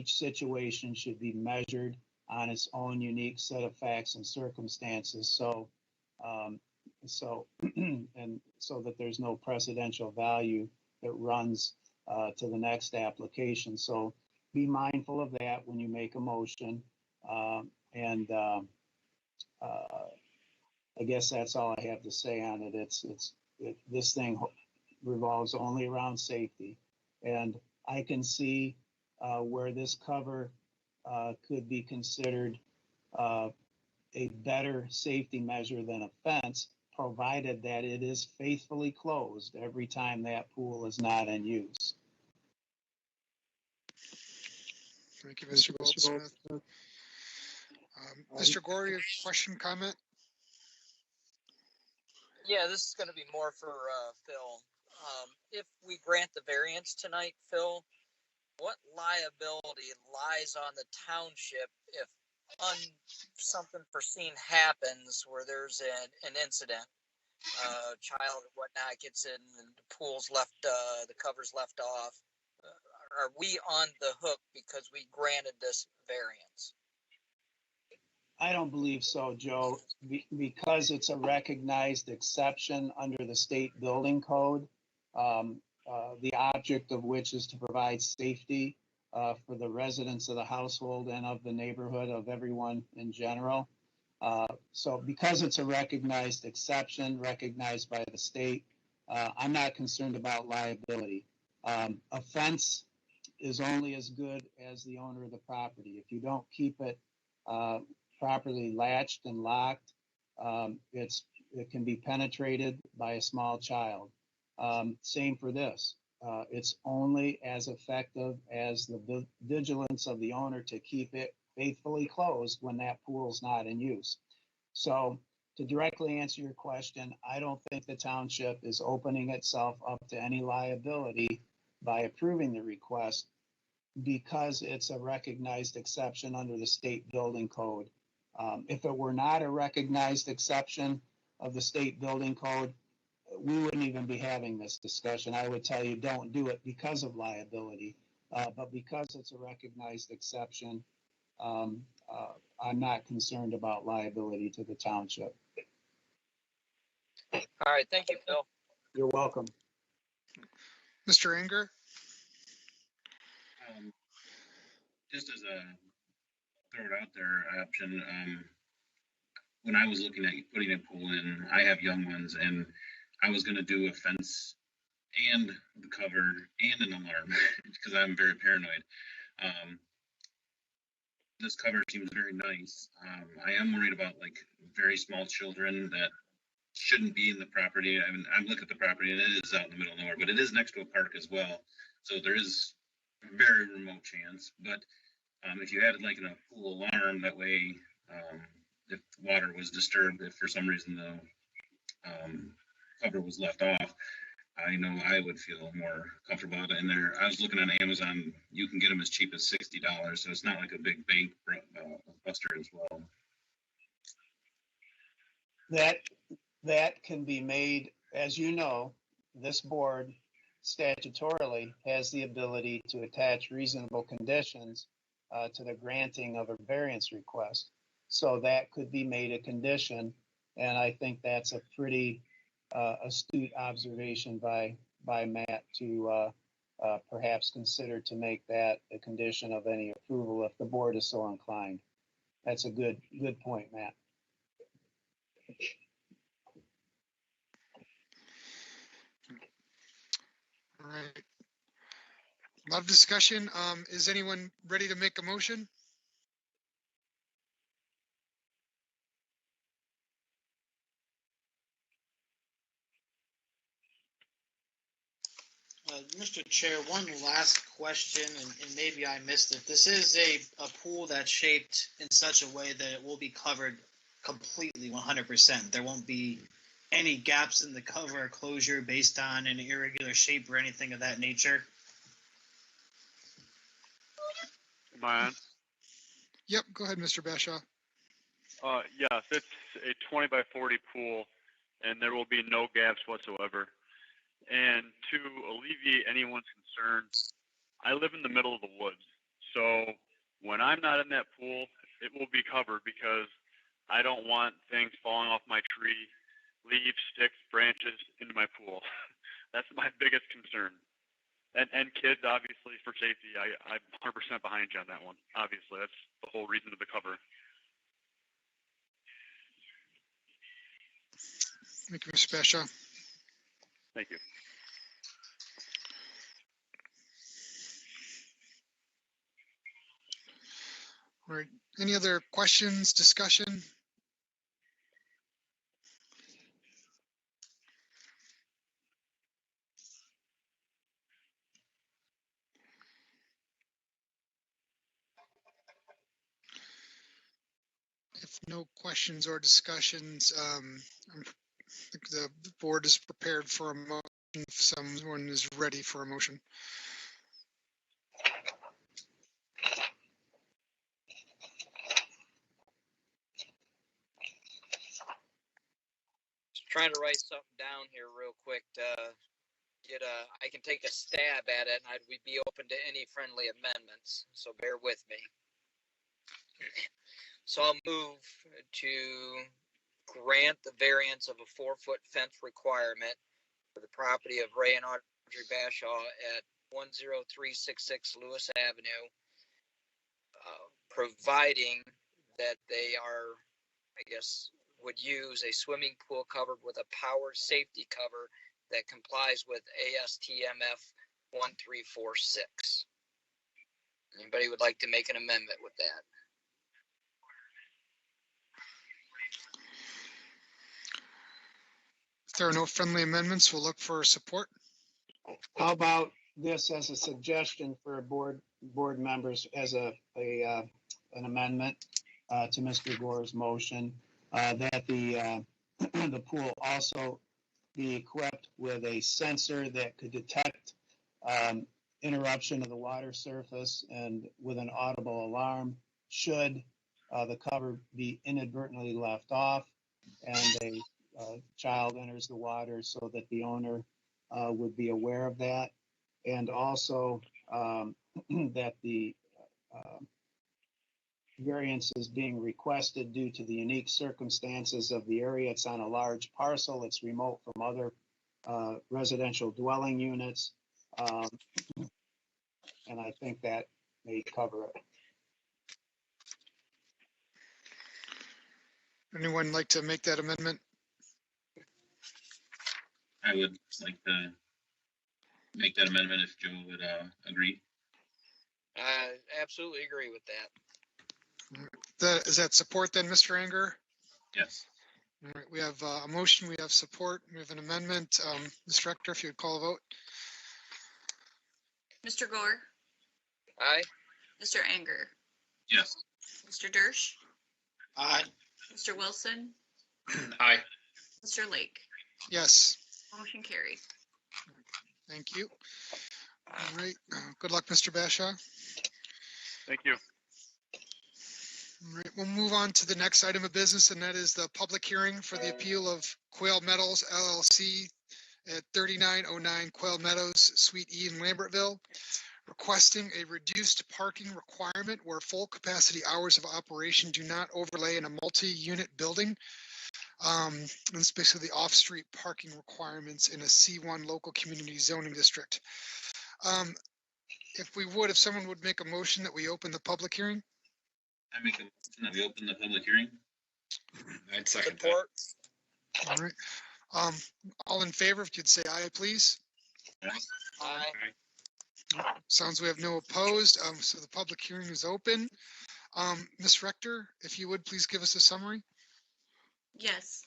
situation should be measured on its own unique set of facts and circumstances. So and so that there's no precedential value that runs to the next application. So be mindful of that when you make a motion. I guess that's all I have to say on it. This thing revolves only around safety, and I can see where this cover could be considered a better safety measure than a fence, provided that it is faithfully closed every time that pool is not in use. Thank you, Mr. Goldsmith. Mr. Gore, your question, comment? Yeah, this is going to be more for Phil. If we grant the variance tonight, Phil, what liability lies on the township if something foreseen happens where there's an incident? Child or whatnot gets in and the pool's left, the cover's left off. Are we on the hook because we granted this variance? I don't believe so, Joe, because it's a recognized exception under the state building code, the object of which is to provide safety for the residents of the household and of the neighborhood, of everyone in general. So because it's a recognized exception, recognized by the state, I'm not concerned about liability. A fence is only as good as the owner of the property. If you don't keep it properly latched and locked, it can be penetrated by a small child. Same for this. It's only as effective as the vigilance of the owner to keep it faithfully closed when that pool's not in use. So to directly answer your question, I don't think the township is opening itself up to any liability by approving the request, because it's a recognized exception under the state building code. If it were not a recognized exception of the state building code, we wouldn't even be having this discussion. I would tell you, don't do it because of liability. But because it's a recognized exception, I'm not concerned about liability to the township. All right, thank you, Phil. You're welcome. Mr. Anger? Just as a throw it out there option, when I was looking at putting a pool in, I have young ones, and I was going to do a fence and the cover and an alarm because I'm very paranoid. This cover seems very nice. I am worried about like very small children that shouldn't be in the property. I mean, I look at the property and it is out in the middle of nowhere, but it is next to a park as well. So there is a very remote chance. But if you added like a pool alarm, that way, if water was disturbed, if for some reason the cover was left off, I know I would feel more comfortable about it. And there, I was looking on Amazon, you can get them as cheap as $60, so it's not like a big bank buster as well. That can be made, as you know, this board statutorily has the ability to attach reasonable conditions to the granting of a variance request. So that could be made a condition, and I think that's a pretty astute observation by Matt to perhaps consider to make that a condition of any approval if the board is so inclined. That's a good point, Matt. All right. A lot of discussion. Is anyone ready to make a motion? Mr. Chair, one last question, and maybe I missed it. This is a pool that's shaped in such a way that it will be covered completely 100%. There won't be any gaps in the cover or closure based on an irregular shape or anything of that nature. Am I on? Yep, go ahead, Mr. Bashaw. Yes, it's a 20 by 40 pool, and there will be no gaps whatsoever. And to alleviate anyone's concerns, I live in the middle of the woods. So when I'm not in that pool, it will be covered because I don't want things falling off my tree, leaves, sticks, branches into my pool. That's my biggest concern. And kids, obviously, for safety, I'm 100% behind you on that one. Obviously, that's the whole reason of the cover. Thank you, Mr. Bashaw. Thank you. All right. Any other questions, discussion? If no questions or discussions, I think the board is prepared for a motion if someone is ready for a motion. Just trying to write something down here real quick to I can take a stab at it, and we'd be open to any friendly amendments, so bear with me. So I'll move to grant the variance of a 4-foot fence requirement for the property of Ray and Audrey Bashaw at 10366 Lewis Avenue, providing that they are, I guess, would use a swimming pool covered with a power safety cover that complies with ASTMF 1346. Anybody would like to make an amendment with that? If there are no friendly amendments, we'll look for support. How about this as a suggestion for board members as an amendment to Mr. Gore's motion, that the the pool also be equipped with a sensor that could detect interruption of the water surface and with an audible alarm should the cover be inadvertently left off and a child enters the water, so that the owner would be aware of that. And also that the variance is being requested due to the unique circumstances of the area. It's on a large parcel. It's remote from other residential dwelling units. And I think that may cover it. Anyone like to make that amendment? I would like to make that amendment if Joe would agree. I absolutely agree with that. Is that support then, Mr. Anger? Yes. All right, we have a motion, we have support, we have an amendment. Ms. Director, if you would call a vote. Mr. Gore, Aye. Mr. Anger, Yes. Mr. Dersch, Aye. Mr. Wilson, Aye. Mr. Lake. Yes, Motion carried. thank you. All right, good luck, Mr. Bashaw. Thank you. All right, we'll move on to the next item of business, and that is the public hearing for the appeal of Quail Meadows LLC at 3909 Quail Meadows, Suite E in Lambertville, requesting a reduced parking requirement where full capacity hours of operation do not overlay in a multi-unit building. And it's basically the off-street parking requirements in a C1 local community zoning district. If someone would make a motion that we open the public hearing. I make a motion that we open the public hearing. I'd second that. Support. All right. All in favor, if you'd say aye, please. Aye. Sounds we have no opposed. So the public hearing is open. Ms. Rector, if you would please give us a summary. Yes,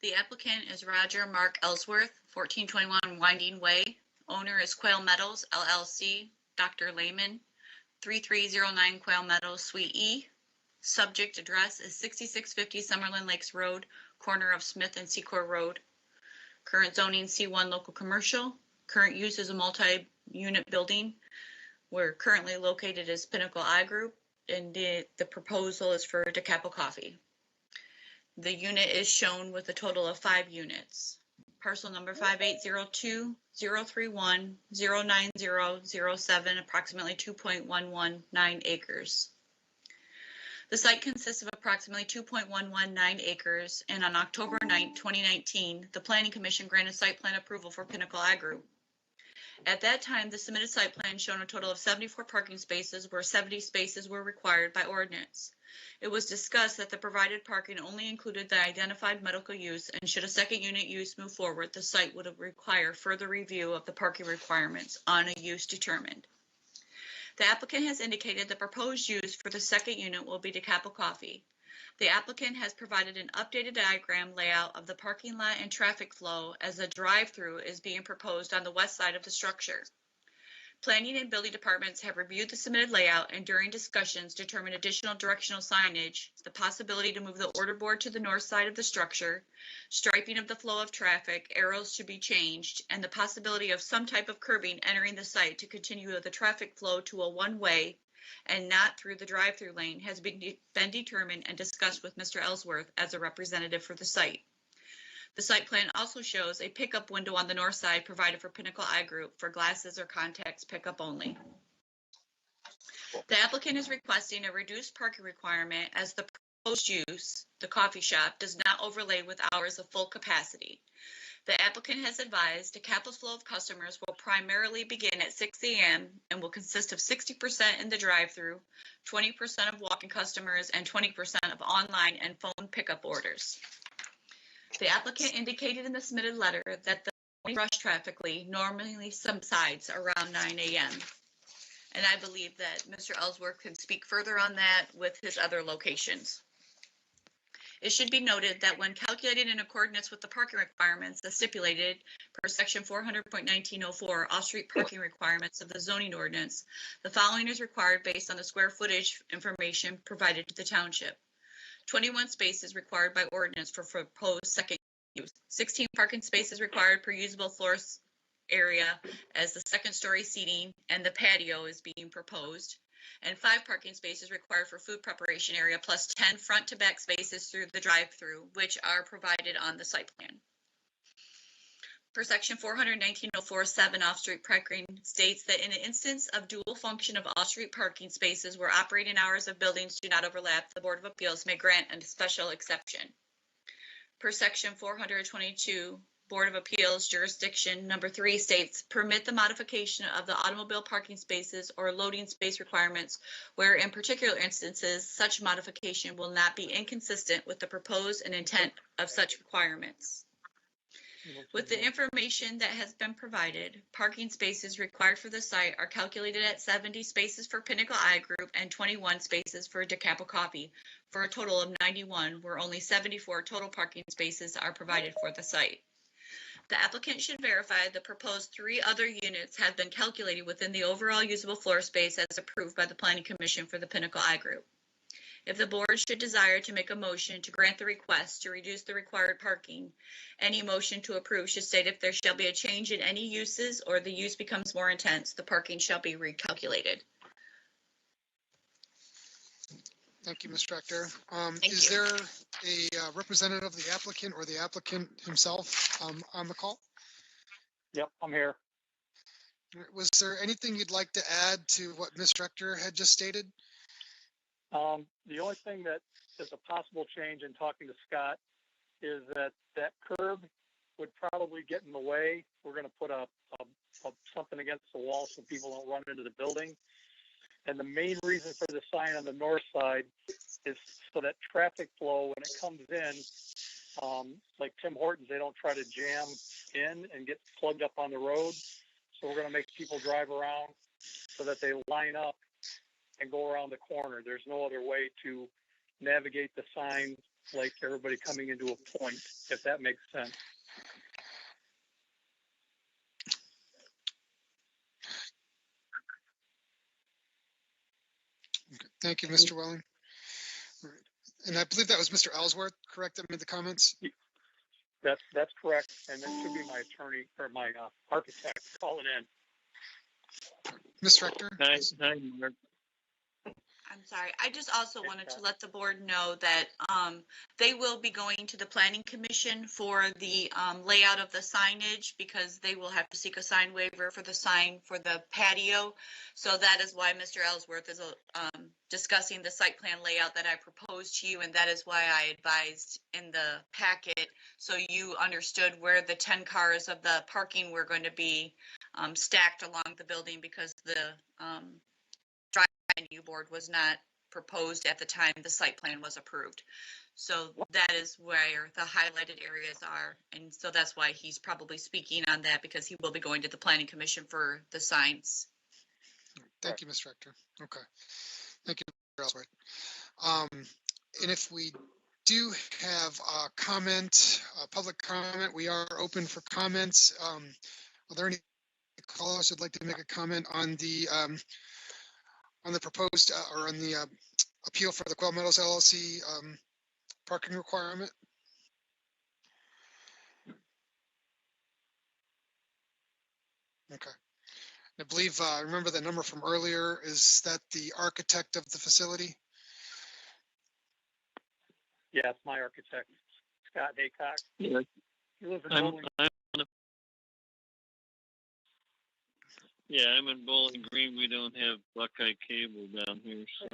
the applicant is Roger Mark Ellsworth, 1421 Winding Way, Owner is Quail Meadows, LLC, Dr. Lehman, 3309 Quail Meadows, Suite E. Subject address is 6650 Summerlin Lakes Road, corner of Smith and Secor Road. Current zoning C1 local commercial. Current use is a multi-unit building. We're currently located as Pinnacle I Group, and the proposal is for DeCapo Coffee. The unit is shown with a total of 5 units. Parcel number 5802-031-09007, approximately 2.119 acres. The site consists of approximately 2.119 acres, and on October 9, 2019, the Planning Commission granted site plan approval for Pinnacle I Group. At that time, the submitted site plan showed a total of 74 parking spaces, where 70 spaces were required by ordinance. It was discussed that the provided parking only included the identified medical use, and should a second unit use move forward, the site would require further review of the parking requirements on a use determined. The applicant has indicated the proposed use for the second unit will be DeCapo Coffee. The applicant has provided an updated diagram layout of the parking lot and traffic flow as a drive-through is being proposed on the west side of the structure. Planning and building departments have reviewed the submitted layout and during discussions determined additional directional signage, the possibility to move the order board to the north side of the structure, striping of the flow of traffic, arrows should be changed, and the possibility of some type of curbing entering the site to continue the traffic flow to a one-way and not through the drive-through lane has been determined and discussed with Mr. Ellsworth as a representative for the site. The site plan also shows a pickup window on the north side provided for Pinnacle I Group for glasses or contacts pickup only. The applicant is requesting a reduced parking requirement as the proposed use, the coffee shop, does not overlay with hours of full capacity. The applicant has advised DeCapo's flow of customers will primarily begin at 6 a.m. and will consist of 60% in the drive-through, 20% of walk-in customers, and 20% of online and phone pickup orders. The applicant indicated in the submitted letter that the rush traffic normally subsides around 9 a.m. And I believe that Mr. Ellsworth can speak further on that with his other locations. It should be noted that when calculated in accordance with the parking requirements as stipulated per section 400.1904 off-street parking requirements of the zoning ordinance, the following is required based on the square footage information provided to the township. 21 spaces required by ordinance for proposed second use, 16 parking spaces required per usable floor area as the second story seating and the patio is being proposed, and 5 parking spaces required for food preparation area plus 10 front to back spaces through the drive-through, which are provided on the site plan. Per section 419.04.7 off-street parking states that in the instance of dual function of off-street parking spaces where operating hours of buildings do not overlap, the Board of Appeals may grant a special exception. Per section 422, Board of Appeals jurisdiction number 3 states, permit the modification of the automobile parking spaces or loading space requirements where in particular instances such modification will not be inconsistent with the proposed and intent of such requirements. With the information that has been provided, parking spaces required for the site are calculated at 70 spaces for Pinnacle I Group and 21 spaces for DeCapo Coffee, for a total of 91, where only 74 total parking spaces are provided for the site. The applicant should verify the proposed 3 other units have been calculated within the overall usable floor space as approved by the Planning Commission for the Pinnacle I Group. If the board should desire to make a motion to grant the request to reduce the required parking, any motion to approve should state if there shall be a change in any uses or the use becomes more intense, the parking shall be recalculated. Thank you, Ms. Director. Thank Is you. there a representative of the applicant or the applicant himself on the call? Yep, I'm here. Was there anything you'd like to add to what Ms. Director had just stated? The only thing that is a possible change in talking to Scott is that curb would probably get in the way. We're going to put something against the wall so people don't run into the building. And the main reason for the sign on the north side is so that traffic flow, when it comes in, like Tim Hortons, they don't try to jam in and get plugged up on the road. So we're going to make people drive around so that they line up and go around the corner. There's no other way to navigate the sign like everybody coming into a point, if that makes sense. Thank you, Mr. Welling. All right. And I believe that was Mr. Ellsworth, correct, that made the comments? That's correct, and that should be my attorney or my architect calling in. Ms. Rector? I'm sorry. I just also wanted to let the board know that they will be going to the planning commission for the layout of the signage because they will have to seek a sign waiver for the sign for the patio. So that is why Mr. Ellsworth is discussing the site plan layout that I proposed to you, and that is why I advised in the packet so you understood where the 10 cars of the parking were going to be stacked along the building because the menu board was not proposed at the time the site plan was approved. So that is where the highlighted areas are. And so that's why he's probably speaking on that because he will be going to the planning commission for the signs. Thank you, Ms. Rector. Okay. Thank you, Mr. Ellsworth. And if we do have a comment, public comment, we are open for comments. Are there any callers who'd like to make a comment on the proposed or on the appeal for the Quail Meadows LLC parking requirement? Okay. I believe, I remember the number from earlier. Is that the architect of the facility? Yeah, it's my architect, Scott Haycock. Yeah. He lives in I'm Bowling. Yeah, I'm in Bowling Green. We don't have Buckeye cable down here, so.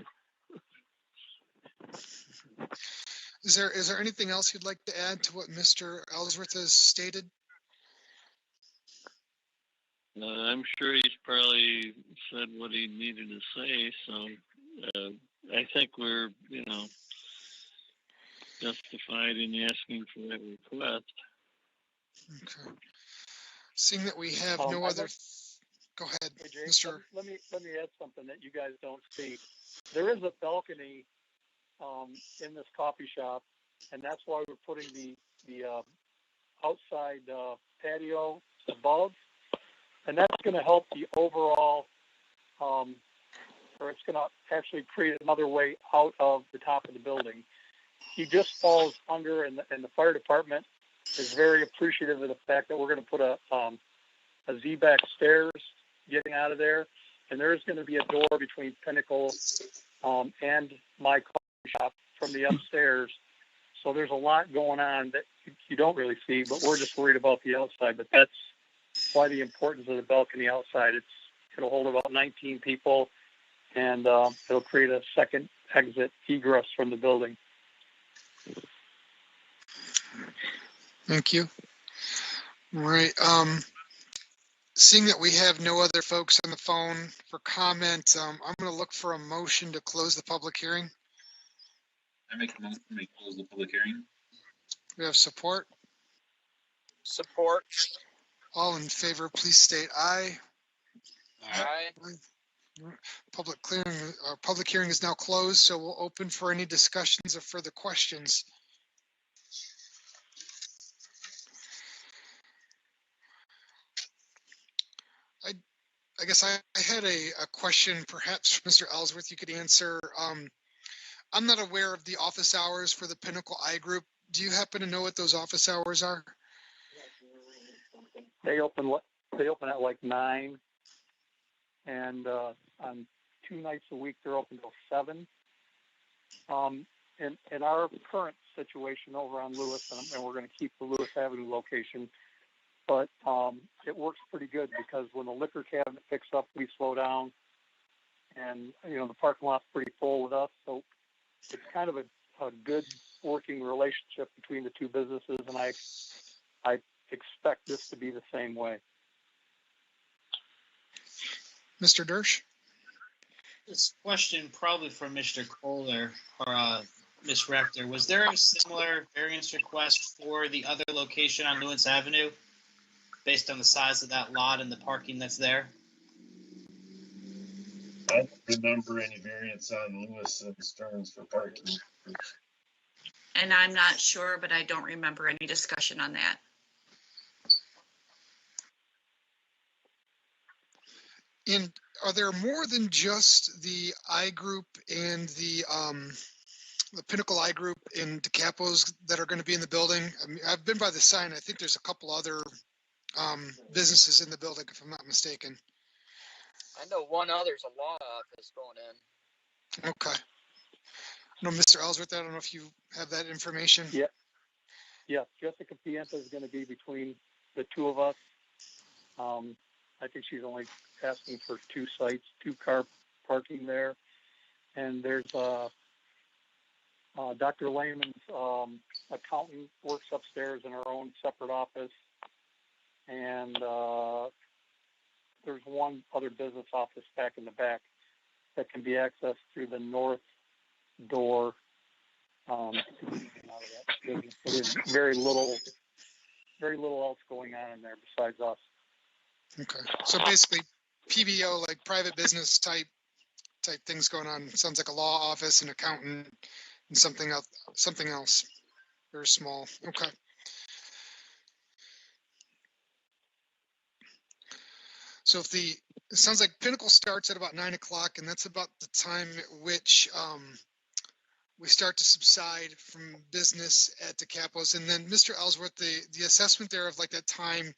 Is there anything else you'd like to add to what Mr. Ellsworth has stated? I'm sure he's probably said what he needed to say, so I think we're, justified in asking for that request. Okay. Seeing that we have no other, go ahead, Hey, Jake, Mr. Let me add something that you guys don't see. There is a balcony in this coffee shop, and that's why we're putting the outside patio above, and that's going to help the overall, or it's going to actually create another way out of the top of the building. He just falls under, and the fire department is very appreciative of the fact that we're going to put a Z-back stairs getting out of there, and there's going to be a door between Pinnacle and my coffee shop from the upstairs. So there's a lot going on that you don't really see, but we're just worried about the outside. But that's why the importance of the balcony outside. It'll hold about 19 people, and it'll create a second exit egress from the building. Thank you. All right. Seeing that we have no other folks on the phone for comment, I'm going to look for a motion to close the public hearing. I make a motion to close the public hearing. We have support. Support. All in favor, please state aye. Aye. Public hearing is now closed, so we'll open for any discussions or further questions. I guess I had a question, perhaps Mr. Ellsworth, you could answer. I'm not aware of the office hours for the Pinnacle I Group. Do you happen to know what those office hours are? They open at like 9, and on 2 nights a week they're open till 7. In our current situation over on Lewis, and we're going to keep the Lewis Avenue location, but it works pretty good because when the liquor cabinet picks up, we slow down, and the parking lot's pretty full with us, so it's kind of a good working relationship between the two businesses, and I expect this to be the same way. Mr. Dersch? This question probably for Mr. Kohler or Ms. Rector. Was there a similar variance request for the other location on Lewis Avenue based on the size of that lot and the parking that's there? I don't remember any variance on Lewis and Stearns for parking. And I'm not sure, but I don't remember any discussion on that. And are there more than just the I group and the Pinnacle I group and DeCapo's that are going to be in the building? I mean, I've been by the sign. I think there's a couple other businesses in the building, if I'm not mistaken. I know one other's a law office going in. Okay. No, Mr. Ellsworth, I don't know if you have that information. Yeah. Yeah, Jessica Pienta is going to be between the two of us. I think she's only asking for 2 sites, 2 car parking there. And there's Dr. Lehman's accountant works upstairs in her own separate office. And there's one other business office back in the back that can be accessed through the north door. There's very little else going on in there besides us. Okay. So basically PBO, like private business type things going on. Sounds like a law office, an accountant, and something else. Very small. Okay. So it sounds like Pinnacle starts at about 9 o'clock, and that's about the time at which we start to subside from business at DeCapo's. And then Mr. Ellsworth, the assessment there of like that time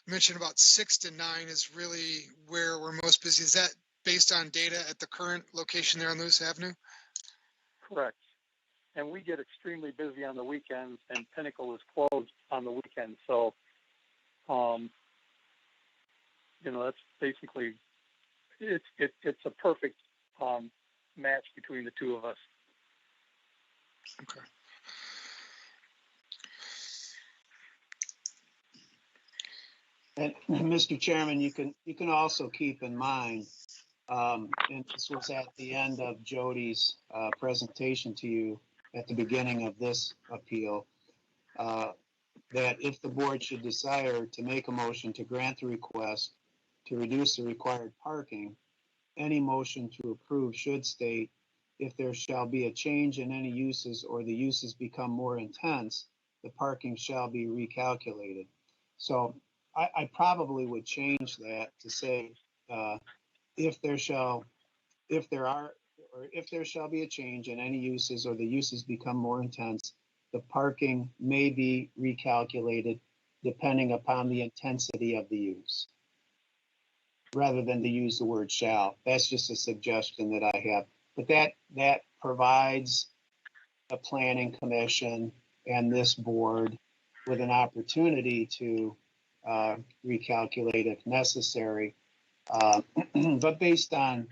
you mentioned about 6 to 9 is really where we're most busy. Is that based on data at the current location there on Lewis Avenue? Correct. And we get extremely busy on the weekends, and Pinnacle is closed on the weekends. So, that's basically, it's a perfect match between the two of us. Okay. And Mr. Chairman, you can also keep in mind, and this was at the end of Jody's presentation to you at the beginning of this appeal, that if the board should desire to make a motion to grant the request to reduce the required parking, any motion to approve should state, if there shall be a change in any uses or the uses become more intense, the parking shall be recalculated. So I probably would change that to say, if there shall be a change in any uses or the uses become more intense, the parking may be recalculated depending upon the intensity of the use, rather than to use the word shall. That's just a suggestion that I have. But that provides a planning commission and this board with an opportunity to recalculate if necessary. But based on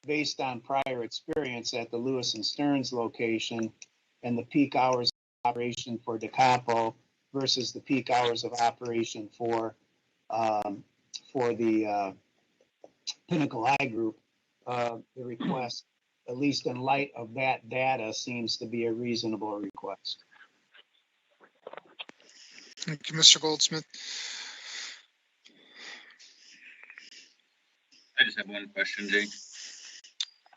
prior experience at the Lewis and Stearns location and the peak hours of operation for DeCapo versus the peak hours of operation for the Pinnacle I Group, the request, at least in light of that data, seems to be a reasonable request. Thank you, Mr. Goldsmith. I just have one question, Jake.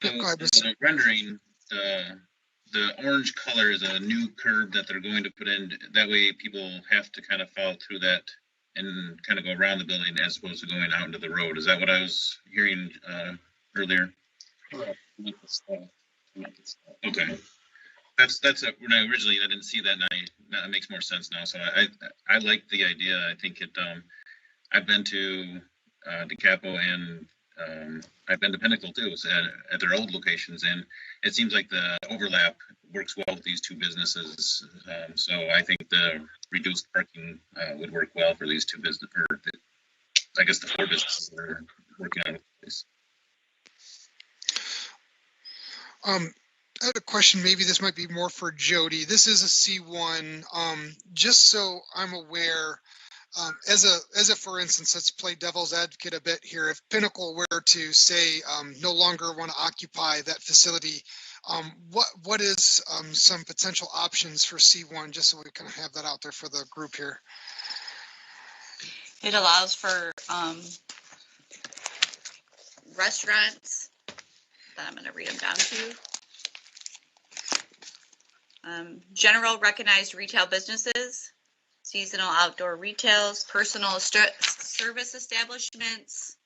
So Go ahead, the rendering, the orange color is a new curb that they're going to put in. That way people have to kind of follow through that and kind of go around the building as opposed to going out into the road. Is that what I was hearing earlier? Okay. That's when I originally I didn't see that, and that makes more sense now. So I like the idea. I think it. I've been to DeCapo and I've been to Pinnacle too, at their old locations, and it seems like the overlap works well with these two businesses. So I think the reduced parking would work well for these two businesses, or I guess the 4 businesses that are working on this. I had a question. Maybe this might be more for Jody. This is a C1. Just so I'm aware, as a for instance, let's play devil's advocate a bit here. If Pinnacle were to say no longer want to occupy that facility, what is some potential options for C1? Just so we kind of have that out there for the group here. It allows for restaurants that I'm going to read them down to you. General recognized retail businesses, seasonal outdoor retails, personal service establishments,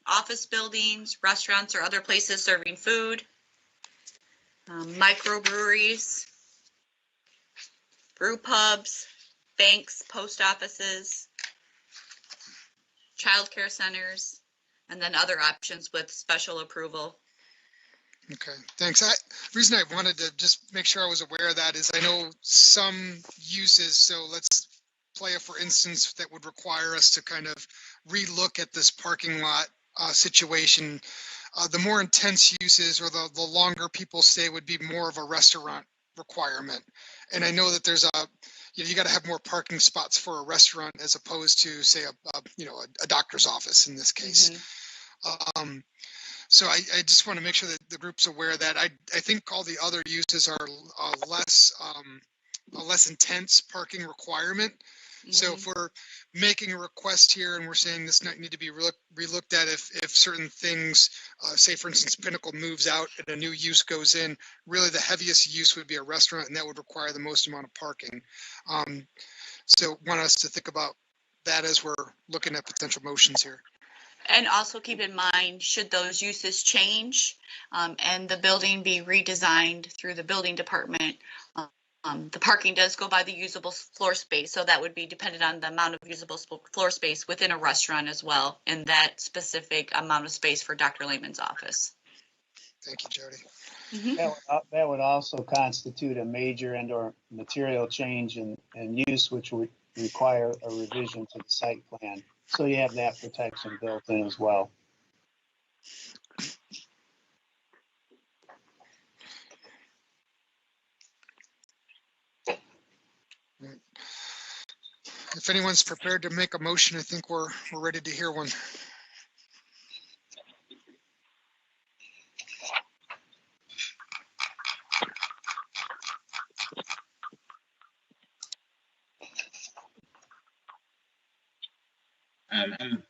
office buildings, restaurants, or other places serving food, microbreweries, brew pubs, banks, post offices, childcare centers, and then other options with special approval. Okay, thanks. The reason I wanted to just make sure I was aware of that is I know some uses, so let's play a for instance that would require us to kind of relook at this parking lot situation. The more intense uses or the longer people stay would be more of a restaurant requirement. And I know that there's you got to have more parking spots for a restaurant as opposed to say a doctor's office in this case. Mm-hmm. So I just want to make sure that the group's aware that I think all the other uses are a less intense parking requirement. Mm-hmm. So if we're making a request here and we're saying this might need to be relooked at if certain things, say for instance, Pinnacle moves out and a new use goes in, really the heaviest use would be a restaurant and that would require the most amount of parking. So want us to think about that as we're looking at potential motions here. And also keep in mind, should those uses change and the building be redesigned through the building department, the parking does go by the usable floor space. So that would be dependent on the amount of usable floor space within a restaurant as well, and that specific amount of space for Dr. Lehman's office. Thank you, Jody. Mm-hmm. That would also constitute a major and or material change in use, which would require a revision to the site plan. So you have that protection built in as well. If anyone's prepared to make a motion, I think we're ready to hear one. I'm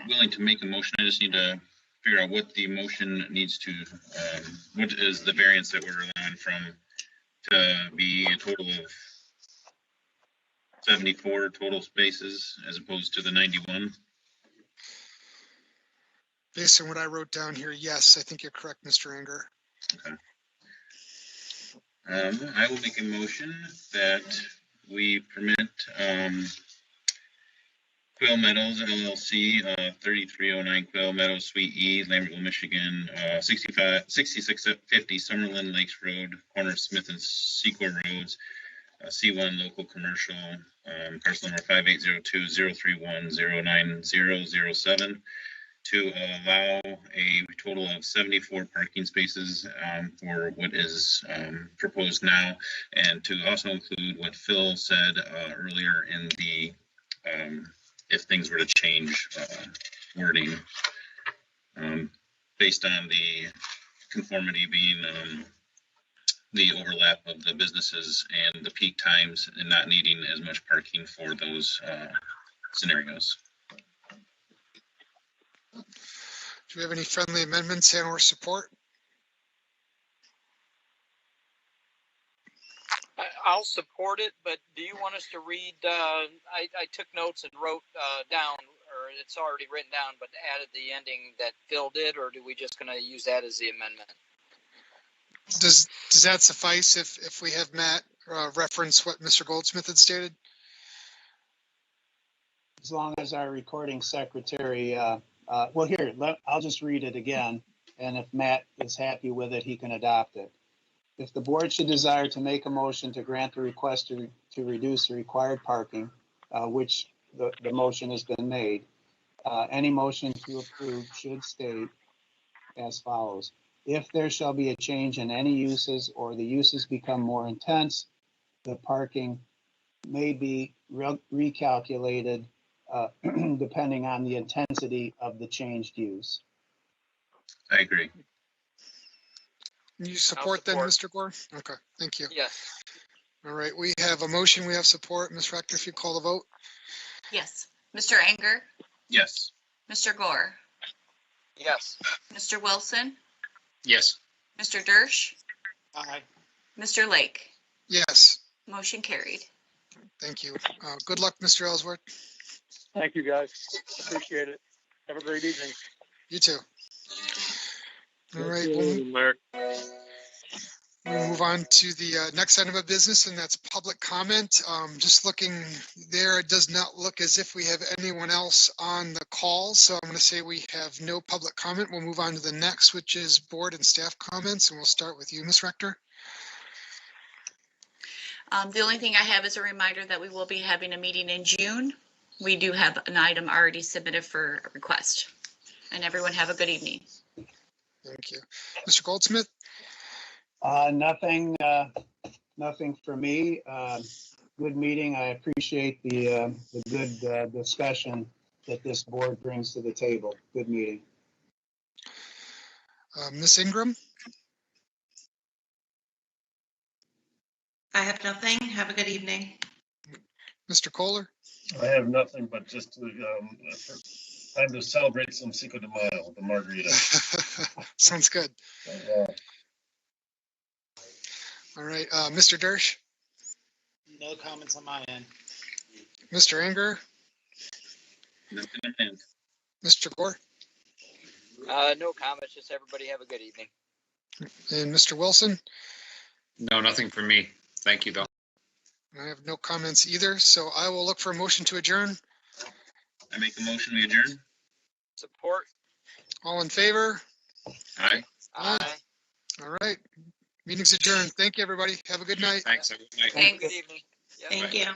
willing to make a motion. I just need to figure out what the motion needs to, what is the variance that we're allowing from to be a total of 74 total spaces as opposed to the 91. Based on what I wrote down here, yes, I think you're correct, Mr. Anger. Okay. I will make a motion that we permit Quail Meadows LLC, 3309 Quail Meadows Suite E, Lambertville, Michigan, 6650 Summerlin Lakes Road, corner of Smith and Sequoia Roads, C1 local commercial, parcel number 5802-031-09007, to allow a total of 74 parking spaces for what is proposed now, and to also include what Phil said earlier in the if things were to change wording based on the conformity being the overlap of the businesses and the peak times and not needing as much parking for those scenarios. Do we have any friendly amendments and or support? I'll support it, but do you want us to read, I took notes and wrote down, or it's already written down, but added the ending that Phil did, or do we just going to use that as the amendment? Does that suffice if we have Matt reference what Mr. Goldsmith had stated? As long as our recording secretary, well here, I'll just read it again, and if Matt is happy with it, he can adopt it. If the board should desire to make a motion to grant the request to reduce the required parking, which the motion has been made, any motion to approve should state as follows. If there shall be a change in any uses or the uses become more intense, the parking may be recalculated depending on the intensity of the changed use. I agree. You support then, Mr. Gore? Okay, thank you. Yes. All right, we have a motion, we have support. Ms. Rector, if you call the vote. Yes. Mr. Anger? Yes. Mr. Gore? Yes. Mr. Wilson? Yes. Mr. Dersch? Aye. Mr. Lake? Yes. Motion carried. Thank you. Good luck, Mr. Ellsworth. Thank you, guys. Appreciate it. Have a great evening. You too. All right, Thank we'll you, Mark. move on to the next item of business, and that's public comment. Just looking there, it does not look as if we have anyone else on the call, so I'm going to say we have no public comment. We'll move on to the next, which is board and staff comments, and we'll start with you, Ms. Rector. The only thing I have is a reminder that we will be having a meeting in June. We do have an item already submitted for a request. And everyone have a good evening. Thank you. Mr. Goldsmith? Nothing for me. Good meeting. I appreciate the good discussion that this board brings to the table. Good meeting. Ms. Ingram? I have nothing. Have a good evening. Mr. Kohler? I have nothing but just time to celebrate some Cinco de Mayo, the margarita. Sounds good. All right, Mr. Dersch? No comments on my end. Mr. Anger? Nothing in hand. Mr. Gore? No comments. Just everybody have a good evening. And Mr. Wilson? No, nothing for me. Thank you, though. I have no comments either, so I will look for a motion to adjourn. I make a motion, we adjourn. Support. All in favor? Aye. Aye. All right. Meeting's adjourned. Thank you, everybody. Have a good night. Thanks. Have a good night. Have a good evening. Yeah. Thank you.